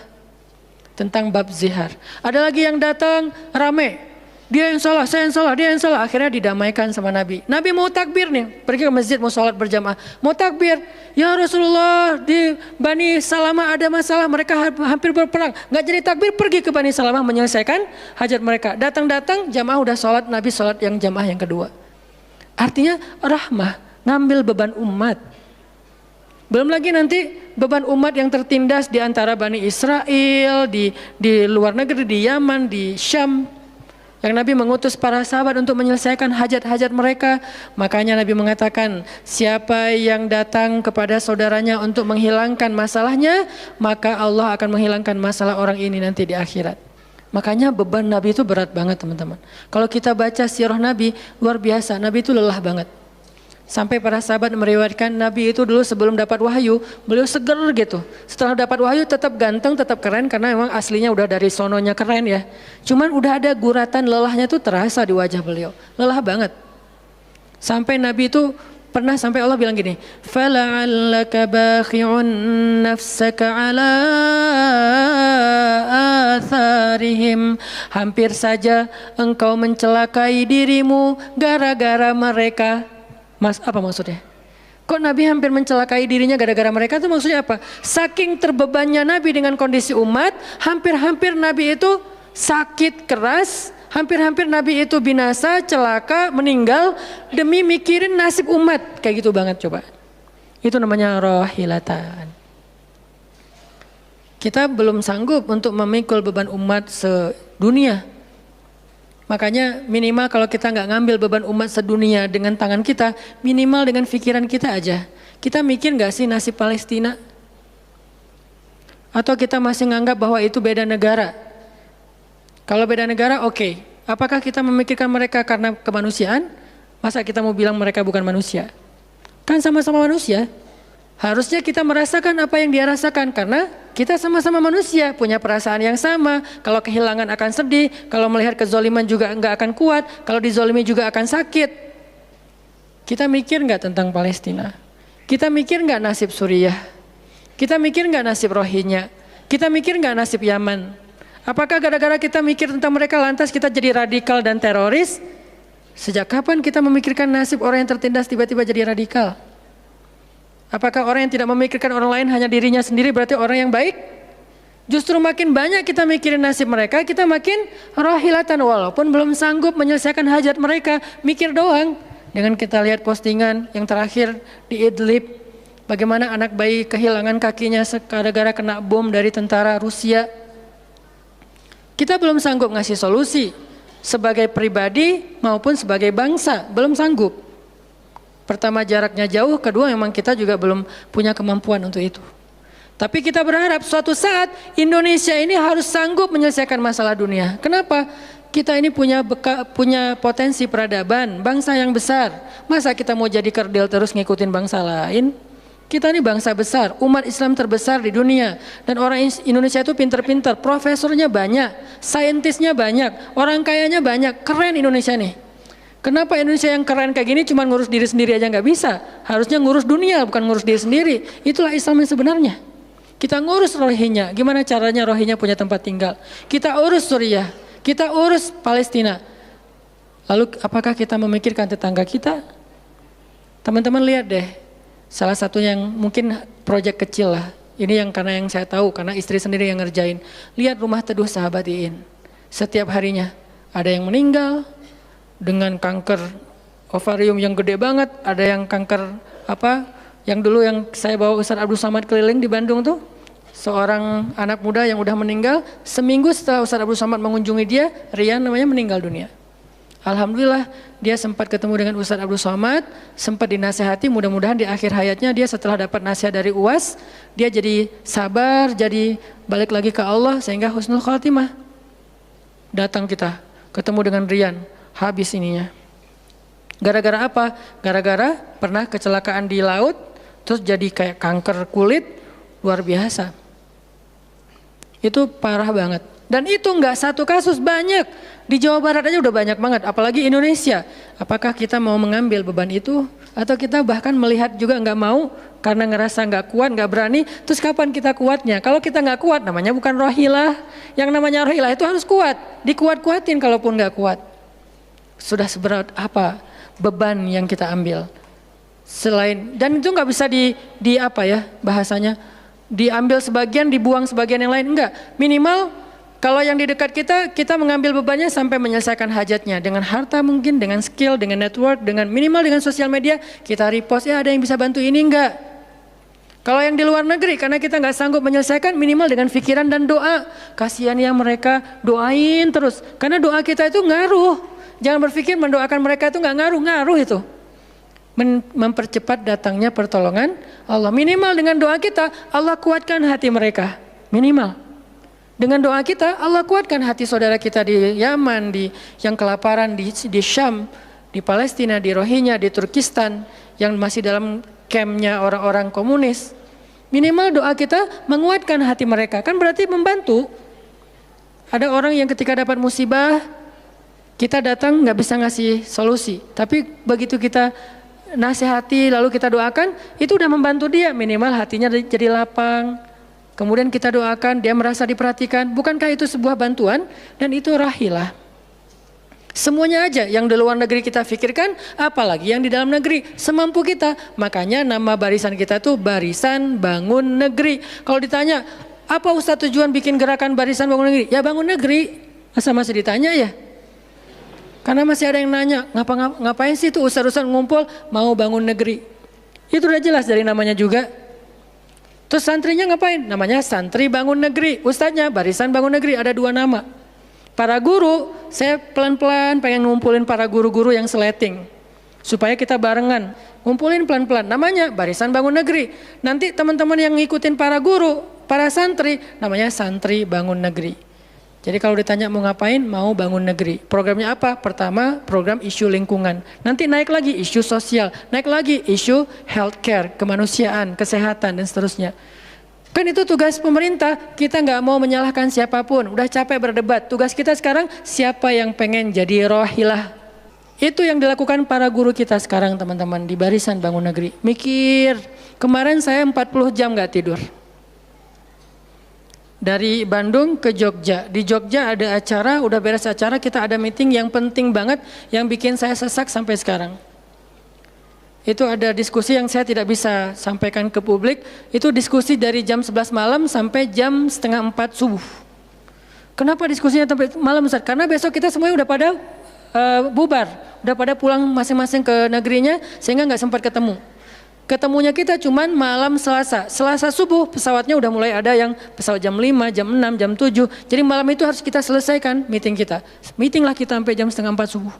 tentang bab zihar. Ada lagi yang datang rame. Dia yang salah, saya yang salah, dia yang salah. Akhirnya didamaikan sama Nabi. Nabi mau takbir nih, pergi ke masjid mau sholat berjamaah. Mau takbir, ya Rasulullah, di Bani Salamah ada masalah, mereka hampir berperang. Nggak jadi takbir, pergi ke Bani Salamah menyelesaikan hajat mereka. Datang-datang jamaah udah sholat, Nabi sholat yang jamaah yang kedua. Artinya rahmah, ngambil beban umat. Belum lagi nanti beban umat yang tertindas di antara Bani Israel, di luar negeri, di Yaman, di Syam. Yang Nabi mengutus para sahabat untuk menyelesaikan hajat-hajat mereka. Makanya Nabi mengatakan, siapa yang datang kepada saudaranya untuk menghilangkan masalahnya, maka Allah akan menghilangkan masalah orang ini nanti di akhirat. Makanya beban Nabi itu berat banget teman-teman. Kalau kita baca sirah Nabi, luar biasa. Nabi itu lelah banget. Sampai para sahabat meriwayatkan Nabi itu dulu sebelum dapat wahyu, beliau seger gitu. Setelah dapat wahyu tetap ganteng, tetap keren, karena memang aslinya udah dari sononya keren ya. Cuman udah ada guratan lelahnya tuh terasa di wajah beliau. Lelah banget. Sampai Nabi itu pernah sampai Allah bilang gini, "Fala'allaka bakhi'un nafsaka 'ala atharihim." Hampir saja engkau mencelakai dirimu gara-gara mereka. Apa maksudnya? Kok Kok Nabi hampir mencelakai dirinya gara-gara mereka, itu maksudnya apa? Saking terbebannya Nabi dengan kondisi umat, hampir-hampir Nabi itu sakit keras, hampir-hampir Nabi itu binasa, celaka, meninggal demi mikirin nasib umat. Kayak gitu banget coba. Itu namanya rohilatan. Kita belum sanggup untuk memikul beban umat sedunia. Makanya minimal kalau kita nggak ngambil beban umat sedunia dengan tangan kita, minimal dengan pikiran kita aja. Kita mikir nggak sih nasib Palestina? Atau kita masih nganggap bahwa itu beda negara? Kalau beda negara oke. Apakah kita memikirkan mereka karena kemanusiaan? Masa kita mau bilang mereka bukan manusia? Kan sama-sama manusia. Harusnya kita merasakan apa yang dia rasakan karena kita sama-sama manusia, punya perasaan yang sama. Kalau kehilangan akan sedih, kalau melihat kezoliman juga nggak akan kuat, kalau dizolimi juga akan sakit. Kita mikir nggak tentang Palestina? Kita mikir nggak nasib Suriah? Kita mikir nggak nasib Rohingya? Kita mikir nggak nasib Yaman? Apakah gara-gara kita mikir tentang mereka lantas kita jadi radikal dan teroris? Sejak kapan kita memikirkan nasib orang yang tertindas tiba-tiba jadi radikal? Apakah orang yang tidak memikirkan orang lain hanya dirinya sendiri berarti orang yang baik? Justru makin banyak kita mikirin nasib mereka, kita makin rohilatan walaupun belum sanggup menyelesaikan hajat mereka, mikir doang. Dengan kita lihat postingan yang terakhir di Idlib, bagaimana anak bayi kehilangan kakinya gara-gara kena bom dari tentara Rusia. Kita belum sanggup ngasih solusi sebagai pribadi maupun sebagai bangsa, belum sanggup. Pertama jaraknya jauh, kedua memang kita juga belum punya kemampuan untuk itu. Tapi kita berharap suatu saat Indonesia ini harus sanggup menyelesaikan masalah dunia. Kenapa? Kita ini punya potensi peradaban, bangsa yang besar. Masa kita mau jadi kerdil terus ngikutin bangsa lain? Kita ini bangsa besar, umat Islam terbesar di dunia. Dan orang Indonesia itu pinter-pinter, profesornya banyak, saintisnya banyak, orang kayanya banyak, keren Indonesia nih. Kenapa Indonesia yang keren kayak gini cuma ngurus diri sendiri aja nggak bisa? Harusnya ngurus dunia bukan ngurus diri sendiri. Itulah Islam yang sebenarnya. Kita ngurus Rohingya, gimana caranya Rohingya punya tempat tinggal? Kita urus Suriah, kita urus Palestina. Lalu apakah kita memikirkan tetangga kita? Teman-teman lihat deh, salah satu yang mungkin proyek kecil lah. Ini yang karena yang saya tahu, karena istri sendiri yang ngerjain. Lihat rumah teduh sahabat Iin. Setiap harinya ada yang meninggal dengan kanker ovarium yang gede banget, ada yang kanker apa, yang dulu yang saya bawa Ustaz Abdul Somad keliling di Bandung tuh, seorang anak muda yang udah meninggal, seminggu setelah Ustaz Abdul Somad mengunjungi dia, Rian namanya, meninggal dunia. Alhamdulillah dia sempat ketemu dengan Ustaz Abdul Somad, sempat dinasehati, mudah-mudahan di akhir hayatnya dia setelah dapat nasihat dari UAS, dia jadi sabar, jadi balik lagi ke Allah sehingga husnul khatimah. Datang kita, ketemu dengan Rian, habis ininya. Gara-gara apa? Gara-gara pernah kecelakaan di laut, terus jadi kayak kanker kulit, luar biasa. Itu parah banget. Dan itu nggak satu kasus, banyak. Di Jawa Barat aja udah banyak banget, apalagi Indonesia. Apakah kita mau mengambil beban itu? Atau kita bahkan melihat juga nggak mau, karena ngerasa nggak kuat, nggak berani. Terus kapan kita kuatnya? Kalau kita nggak kuat, namanya bukan rohilah. Yang namanya rohilah itu harus kuat. Dikuat-kuatin kalaupun nggak kuat. Sudah seberat apa beban yang kita ambil selain, dan itu nggak bisa di apa ya bahasanya, diambil sebagian dibuang sebagian yang lain, enggak. Minimal kalau yang di dekat kita mengambil bebannya sampai menyelesaikan hajatnya dengan harta, mungkin dengan skill, dengan network, dengan minimal dengan sosial media kita repost, ya ada yang bisa bantu ini enggak. Kalau yang di luar negeri karena kita nggak sanggup menyelesaikan, minimal dengan pikiran dan doa, kasihan ya mereka, doain terus karena doa kita itu ngaruh. Jangan berpikir mendoakan mereka itu nggak ngaruh itu. Mempercepat datangnya pertolongan Allah. Minimal dengan doa kita, Allah kuatkan hati mereka. Minimal. Dengan doa kita, Allah kuatkan hati saudara kita di Yaman, di yang kelaparan, di Syam, di Palestina, di Rohingya, di Turkistan, yang masih dalam campnya orang-orang komunis. Minimal doa kita menguatkan hati mereka. Kan berarti membantu. Ada orang yang ketika dapat musibah, kita datang nggak bisa ngasih solusi, tapi begitu kita nasihati lalu kita doakan, itu udah membantu dia, minimal hatinya jadi lapang. Kemudian kita doakan, dia merasa diperhatikan. Bukankah itu sebuah bantuan? Dan itu rahilah. Semuanya aja yang di luar negeri kita pikirkan, apalagi yang di dalam negeri, semampu kita. Makanya nama barisan kita tuh Barisan Bangun Negeri. Kalau ditanya, apa Ustadz tujuan bikin gerakan Barisan Bangun Negeri? Ya bangun negeri. Masa masih ditanya ya? Karena masih ada yang nanya, ngapain sih tuh ustadz-ustadz ngumpul mau bangun negeri? Itu udah jelas dari namanya juga. Terus santrinya ngapain? Namanya Santri Bangun Negeri. Ustadznya Barisan Bangun Negeri, ada 2 nama. Para guru, saya pelan-pelan pengen ngumpulin para guru-guru yang seleting. Supaya kita barengan, ngumpulin pelan-pelan. Namanya Barisan Bangun Negeri. Nanti teman-teman yang ngikutin para guru, para santri, namanya Santri Bangun Negeri. Jadi kalau ditanya mau ngapain, mau bangun negeri. Programnya apa? Pertama, program isu lingkungan. Nanti naik lagi isu sosial, naik lagi isu healthcare, kemanusiaan, kesehatan, dan seterusnya. Kan itu tugas pemerintah, kita nggak mau menyalahkan siapapun, udah capek berdebat. Tugas kita sekarang siapa yang pengen jadi rohilah. Itu yang dilakukan para guru kita sekarang teman-teman di Barisan Bangun Negeri. Mikir, kemarin saya 40 jam nggak tidur. Dari Bandung ke Jogja, di Jogja ada acara, udah beres acara kita ada meeting yang penting banget yang bikin saya sesak sampai sekarang. Itu ada diskusi yang saya tidak bisa sampaikan ke publik. Itu diskusi dari jam 11 malam sampai jam setengah 4 subuh. Kenapa diskusinya sampai malam Ustaz? Karena besok kita semuanya udah pada bubar. Udah pada pulang masing-masing ke negerinya sehingga nggak sempat ketemu. Ketemunya kita cuman malam Selasa. Selasa subuh pesawatnya udah mulai ada yang pesawat jam 5, jam 6, jam 7. Jadi malam itu harus kita selesaikan meeting kita. Meeting lah kita sampai jam setengah 4 subuh.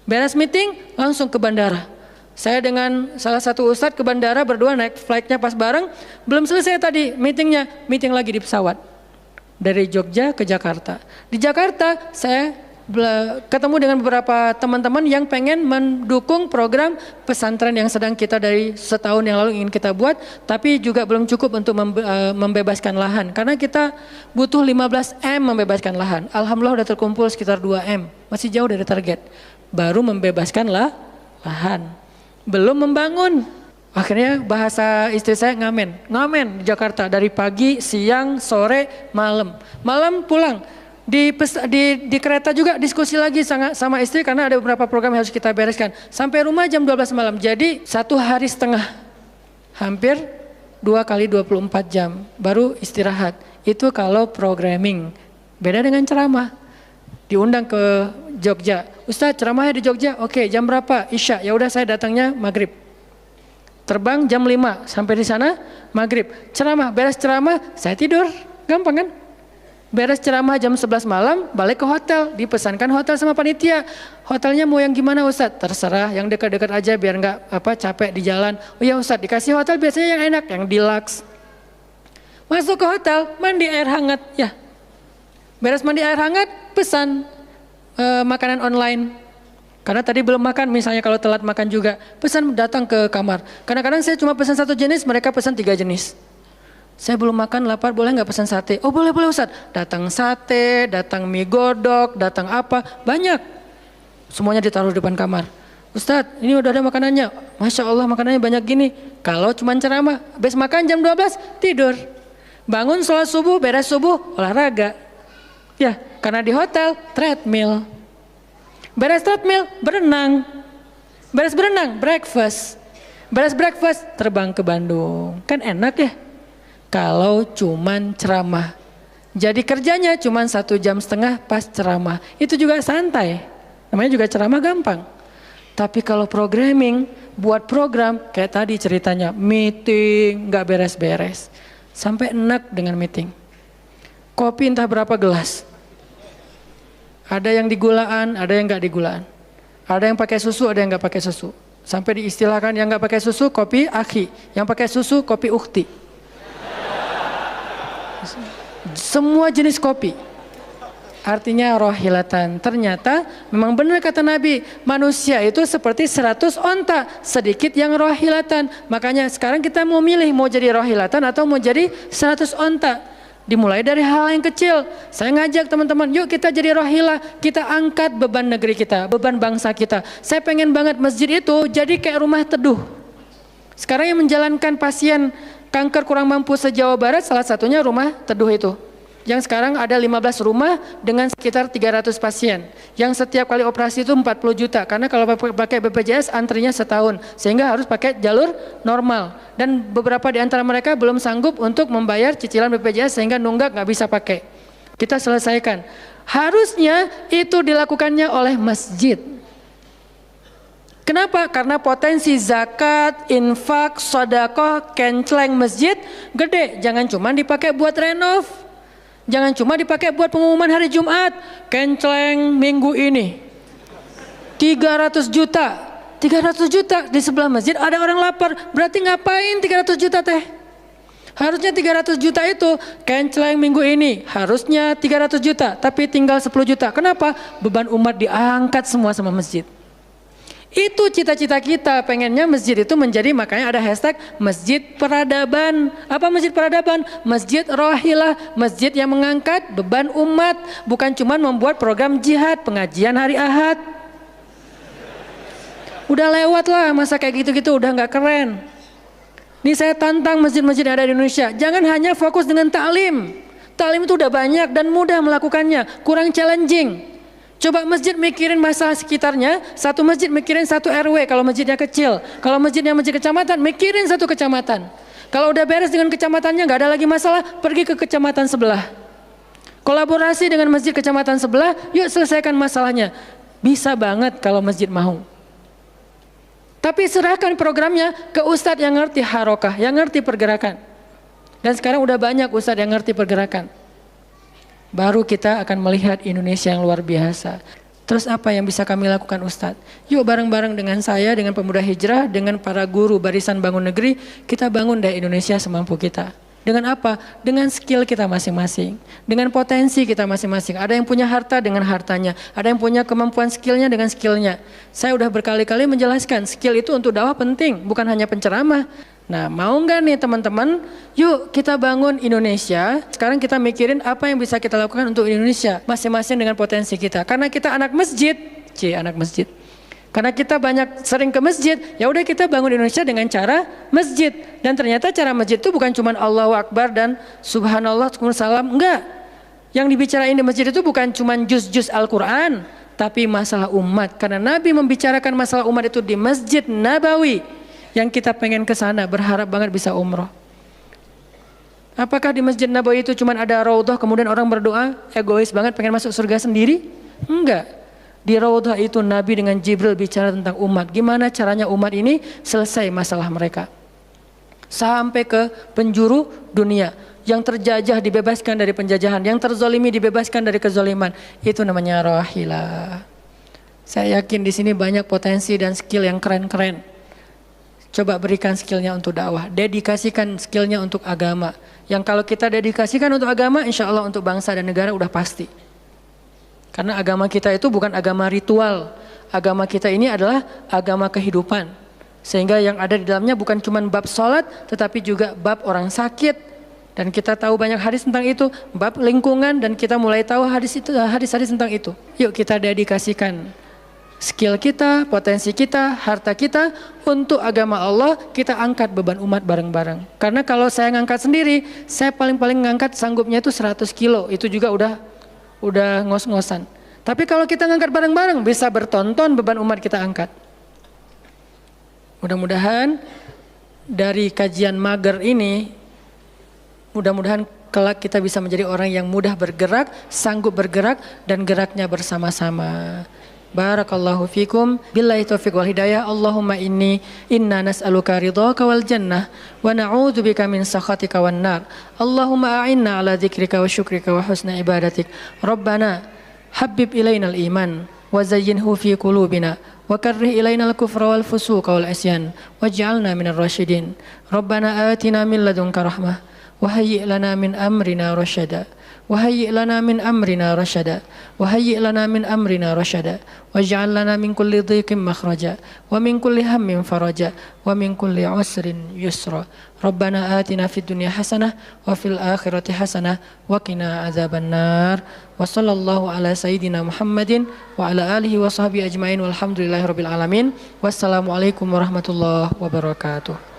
Beres meeting langsung ke bandara. Saya dengan salah satu ustadz ke bandara berdua naik flightnya pas bareng. Belum selesai tadi meetingnya, meeting lagi di pesawat. Dari Jogja ke Jakarta. Di Jakarta saya ketemu dengan beberapa teman-teman yang pengen mendukung program pesantren yang sedang kita dari setahun yang lalu ingin kita buat. Tapi juga belum cukup untuk membebaskan lahan. Karena kita butuh 15 M membebaskan lahan. Alhamdulillah udah terkumpul sekitar 2 M. Masih jauh dari target. Baru membebaskan lahan. Belum membangun. Akhirnya bahasa istri saya ngamen di Jakarta dari pagi, siang, sore, malam. Malam pulang. Di kereta juga diskusi lagi sama istri karena ada beberapa program yang harus kita bereskan. Sampai rumah jam 12 malam. Jadi 1 hari setengah. Hampir 2 kali 24 jam. Baru istirahat. Itu kalau programming. Beda dengan ceramah. Diundang ke Jogja. Ustadz ceramahnya di Jogja, oke jam berapa? Isya, ya udah saya datangnya maghrib. Terbang jam 5, sampai di sana maghrib. Ceramah, beres ceramah, saya tidur. Gampang kan? Beres ceramah jam 11 malam, balik ke hotel. Dipesankan hotel sama panitia. Hotelnya mau yang gimana Ustadz? Terserah, yang dekat-dekat aja biar nggak capek di jalan. Oh ya Ustadz, dikasih hotel biasanya yang enak, yang deluxe. Masuk ke hotel, mandi air hangat. Ya, beres mandi air hangat, pesan makanan online. Karena tadi belum makan, misalnya kalau telat makan juga, pesan datang ke kamar. Kadang-kadang saya cuma pesan 1 jenis, mereka pesan 3 jenis. Saya belum makan, lapar, boleh nggak pesan sate? Oh boleh Ustaz. Datang sate, datang mie godok, datang apa, banyak. Semuanya ditaruh di depan kamar. Ustaz, ini udah ada makanannya. Masya Allah makanannya banyak gini. Kalau cuma ceramah, habis makan jam 12, tidur. Bangun sholat subuh, beres subuh, olahraga. Ya, karena di hotel, treadmill. Beres treadmill, berenang. Beres berenang, breakfast. Beres breakfast, terbang ke Bandung. Kan enak ya? Kalau cuman ceramah. Jadi kerjanya cuman 1,5 jam pas ceramah. Itu juga santai. Namanya juga ceramah gampang. Tapi kalau programming, buat program, kayak tadi ceritanya, meeting, gak beres-beres. Sampai enak dengan meeting. Kopi entah berapa gelas. Ada yang digulaan, ada yang gak digulaan. Ada yang pakai susu, ada yang gak pakai susu. Sampai diistilahkan yang gak pakai susu, kopi akhi. Yang pakai susu, kopi ukhti. Semua jenis kopi. Artinya rohilatan. Ternyata memang benar kata Nabi, manusia itu seperti 100 onta, sedikit yang rohilatan. Makanya sekarang kita mau milih mau jadi rohilatan atau mau jadi 100 onta. Dimulai dari hal yang kecil. Saya ngajak teman-teman, yuk kita jadi rohilah, kita angkat beban negeri kita, beban bangsa kita. Saya pengen banget masjid itu jadi kayak rumah teduh. Sekarang yang menjalankan pasien kanker kurang mampu se-Jawa Barat, salah satunya rumah teduh itu. Yang sekarang ada 15 rumah dengan sekitar 300 pasien. Yang setiap kali operasi itu 40 juta. Karena kalau pakai BPJS antrinya setahun. Sehingga harus pakai jalur normal. Dan beberapa di antara mereka belum sanggup untuk membayar cicilan BPJS sehingga nunggak nggak bisa pakai. Kita selesaikan. Harusnya itu dilakukannya oleh masjid. Kenapa? Karena potensi zakat, infak, sedekah, kenceleng masjid gede. Jangan cuma dipakai buat renov. Jangan cuma dipakai buat pengumuman hari Jumat. Kenceleng minggu ini 300 juta. 300 juta di sebelah masjid ada orang lapar. Berarti ngapain 300 juta teh? Harusnya 300 juta itu kenceleng minggu ini. Harusnya 300 juta. Tapi tinggal 10 juta. Kenapa? Beban umat diangkat semua sama masjid. Itu cita-cita kita, pengennya masjid itu menjadi, makanya ada hashtag masjid peradaban. Apa masjid peradaban? Masjid rohilah, masjid yang mengangkat beban umat, bukan cuma membuat program jihad, pengajian hari Ahad. Udah lewat lah masa kayak gitu-gitu, udah nggak keren. Ini saya tantang masjid-masjid yang ada di Indonesia, jangan hanya fokus dengan taklim. Taklim itu udah banyak dan mudah melakukannya, kurang challenging. Coba masjid mikirin masalah sekitarnya, satu masjid mikirin satu RW kalau masjidnya kecil. Kalau masjidnya masjid kecamatan, mikirin satu kecamatan. Kalau udah beres dengan kecamatannya, nggak ada lagi masalah, pergi ke kecamatan sebelah. Kolaborasi dengan masjid kecamatan sebelah, yuk selesaikan masalahnya. Bisa banget kalau masjid mau. Tapi serahkan programnya ke ustadz yang ngerti harokah, yang ngerti pergerakan. Dan sekarang udah banyak ustadz yang ngerti pergerakan. Baru kita akan melihat Indonesia yang luar biasa. Terus apa yang bisa kami lakukan Ustadz? Yuk bareng-bareng dengan saya, dengan pemuda hijrah, dengan para guru barisan bangun negeri, kita bangun deh Indonesia semampu kita. Dengan apa? Dengan skill kita masing-masing. Dengan potensi kita masing-masing. Ada yang punya harta dengan hartanya. Ada yang punya kemampuan skillnya dengan skillnya. Saya udah berkali-kali menjelaskan, skill itu untuk dakwah penting, bukan hanya penceramah. Nah, mau nggak nih teman-teman? Yuk kita bangun Indonesia. Sekarang kita mikirin apa yang bisa kita lakukan untuk Indonesia, masing-masing dengan potensi kita. Karena kita anak masjid, anak masjid. Karena kita banyak sering ke masjid, ya udah kita bangun Indonesia dengan cara masjid. Dan ternyata cara masjid itu bukan cuma Allahu Akbar dan Subhanallah, salam, enggak. Yang dibicarain di masjid itu bukan cuma juz-juz Al-Quran, tapi masalah umat. Karena Nabi membicarakan masalah umat itu di Masjid Nabawi. Yang kita pengen ke sana, berharap banget bisa umroh. Apakah di Masjid Nabawi itu cuma ada raudhah kemudian orang berdoa egois banget pengen masuk surga sendiri? Enggak. Di raudhah itu Nabi dengan Jibril bicara tentang umat. Gimana caranya umat ini selesai masalah mereka. Sampai ke penjuru dunia. Yang terjajah dibebaskan dari penjajahan, yang terzolimi dibebaskan dari kezoliman. Itu namanya rahilah. Saya yakin di sini banyak potensi dan skill yang keren-keren. Coba berikan skillnya untuk dakwah, dedikasikan skillnya untuk agama. Yang kalau kita dedikasikan untuk agama, insya Allah untuk bangsa dan negara udah pasti. Karena agama kita itu bukan agama ritual. Agama kita ini adalah agama kehidupan. Sehingga yang ada di dalamnya bukan cuma bab sholat, tetapi juga bab orang sakit. Dan kita tahu banyak hadis tentang itu, bab lingkungan, dan kita mulai tahu hadis-hadis tentang itu. Yuk kita dedikasikan skill kita, potensi kita, harta kita untuk agama Allah, kita angkat beban umat bareng-bareng. Karena kalau saya ngangkat sendiri, saya paling-paling ngangkat sanggupnya itu 100 kilo, itu juga udah ngos-ngosan. Tapi kalau kita ngangkat bareng-bareng, bisa bertonton beban umat kita angkat. Mudah-mudahan dari kajian mager ini, mudah-mudahan kelak kita bisa menjadi orang yang mudah bergerak, sanggup bergerak, dan geraknya bersama-sama. Barakallahu fikum, billahi taufiq wal hidayah. Allahumma inna nas'aluka ridhaka wal jannah wa na'udzubika min sakhatika wan nar. Allahumma a'inna ala dzikrika wa syukrika wa husna ibadatik. Rabbana habbib ilainal iman wa zayyinhu fi qulubina wa karrih ilainal kufra wal fusuqa wal isyan waj'alna minar rasyidin. Rabbana atina min ladunka rahmah wa hayyi' lana min amrina rasyada. وهيئ لنا من أمرنا رشدا وهيئ لنا من أمرنا رشدا واجعل لنا من كل ضيق مخرجا ومن كل هم فرجا ومن كل عسر يسرا ربنا آتنا في الدنيا حسنة وفي الآخرة حسنة وقنا عذاب النار وصلى الله على سيدنا محمد وعلى آله وصحبه أجمعين والحمد لله رب العالمين والسلام عليكم ورحمة الله وبركاته.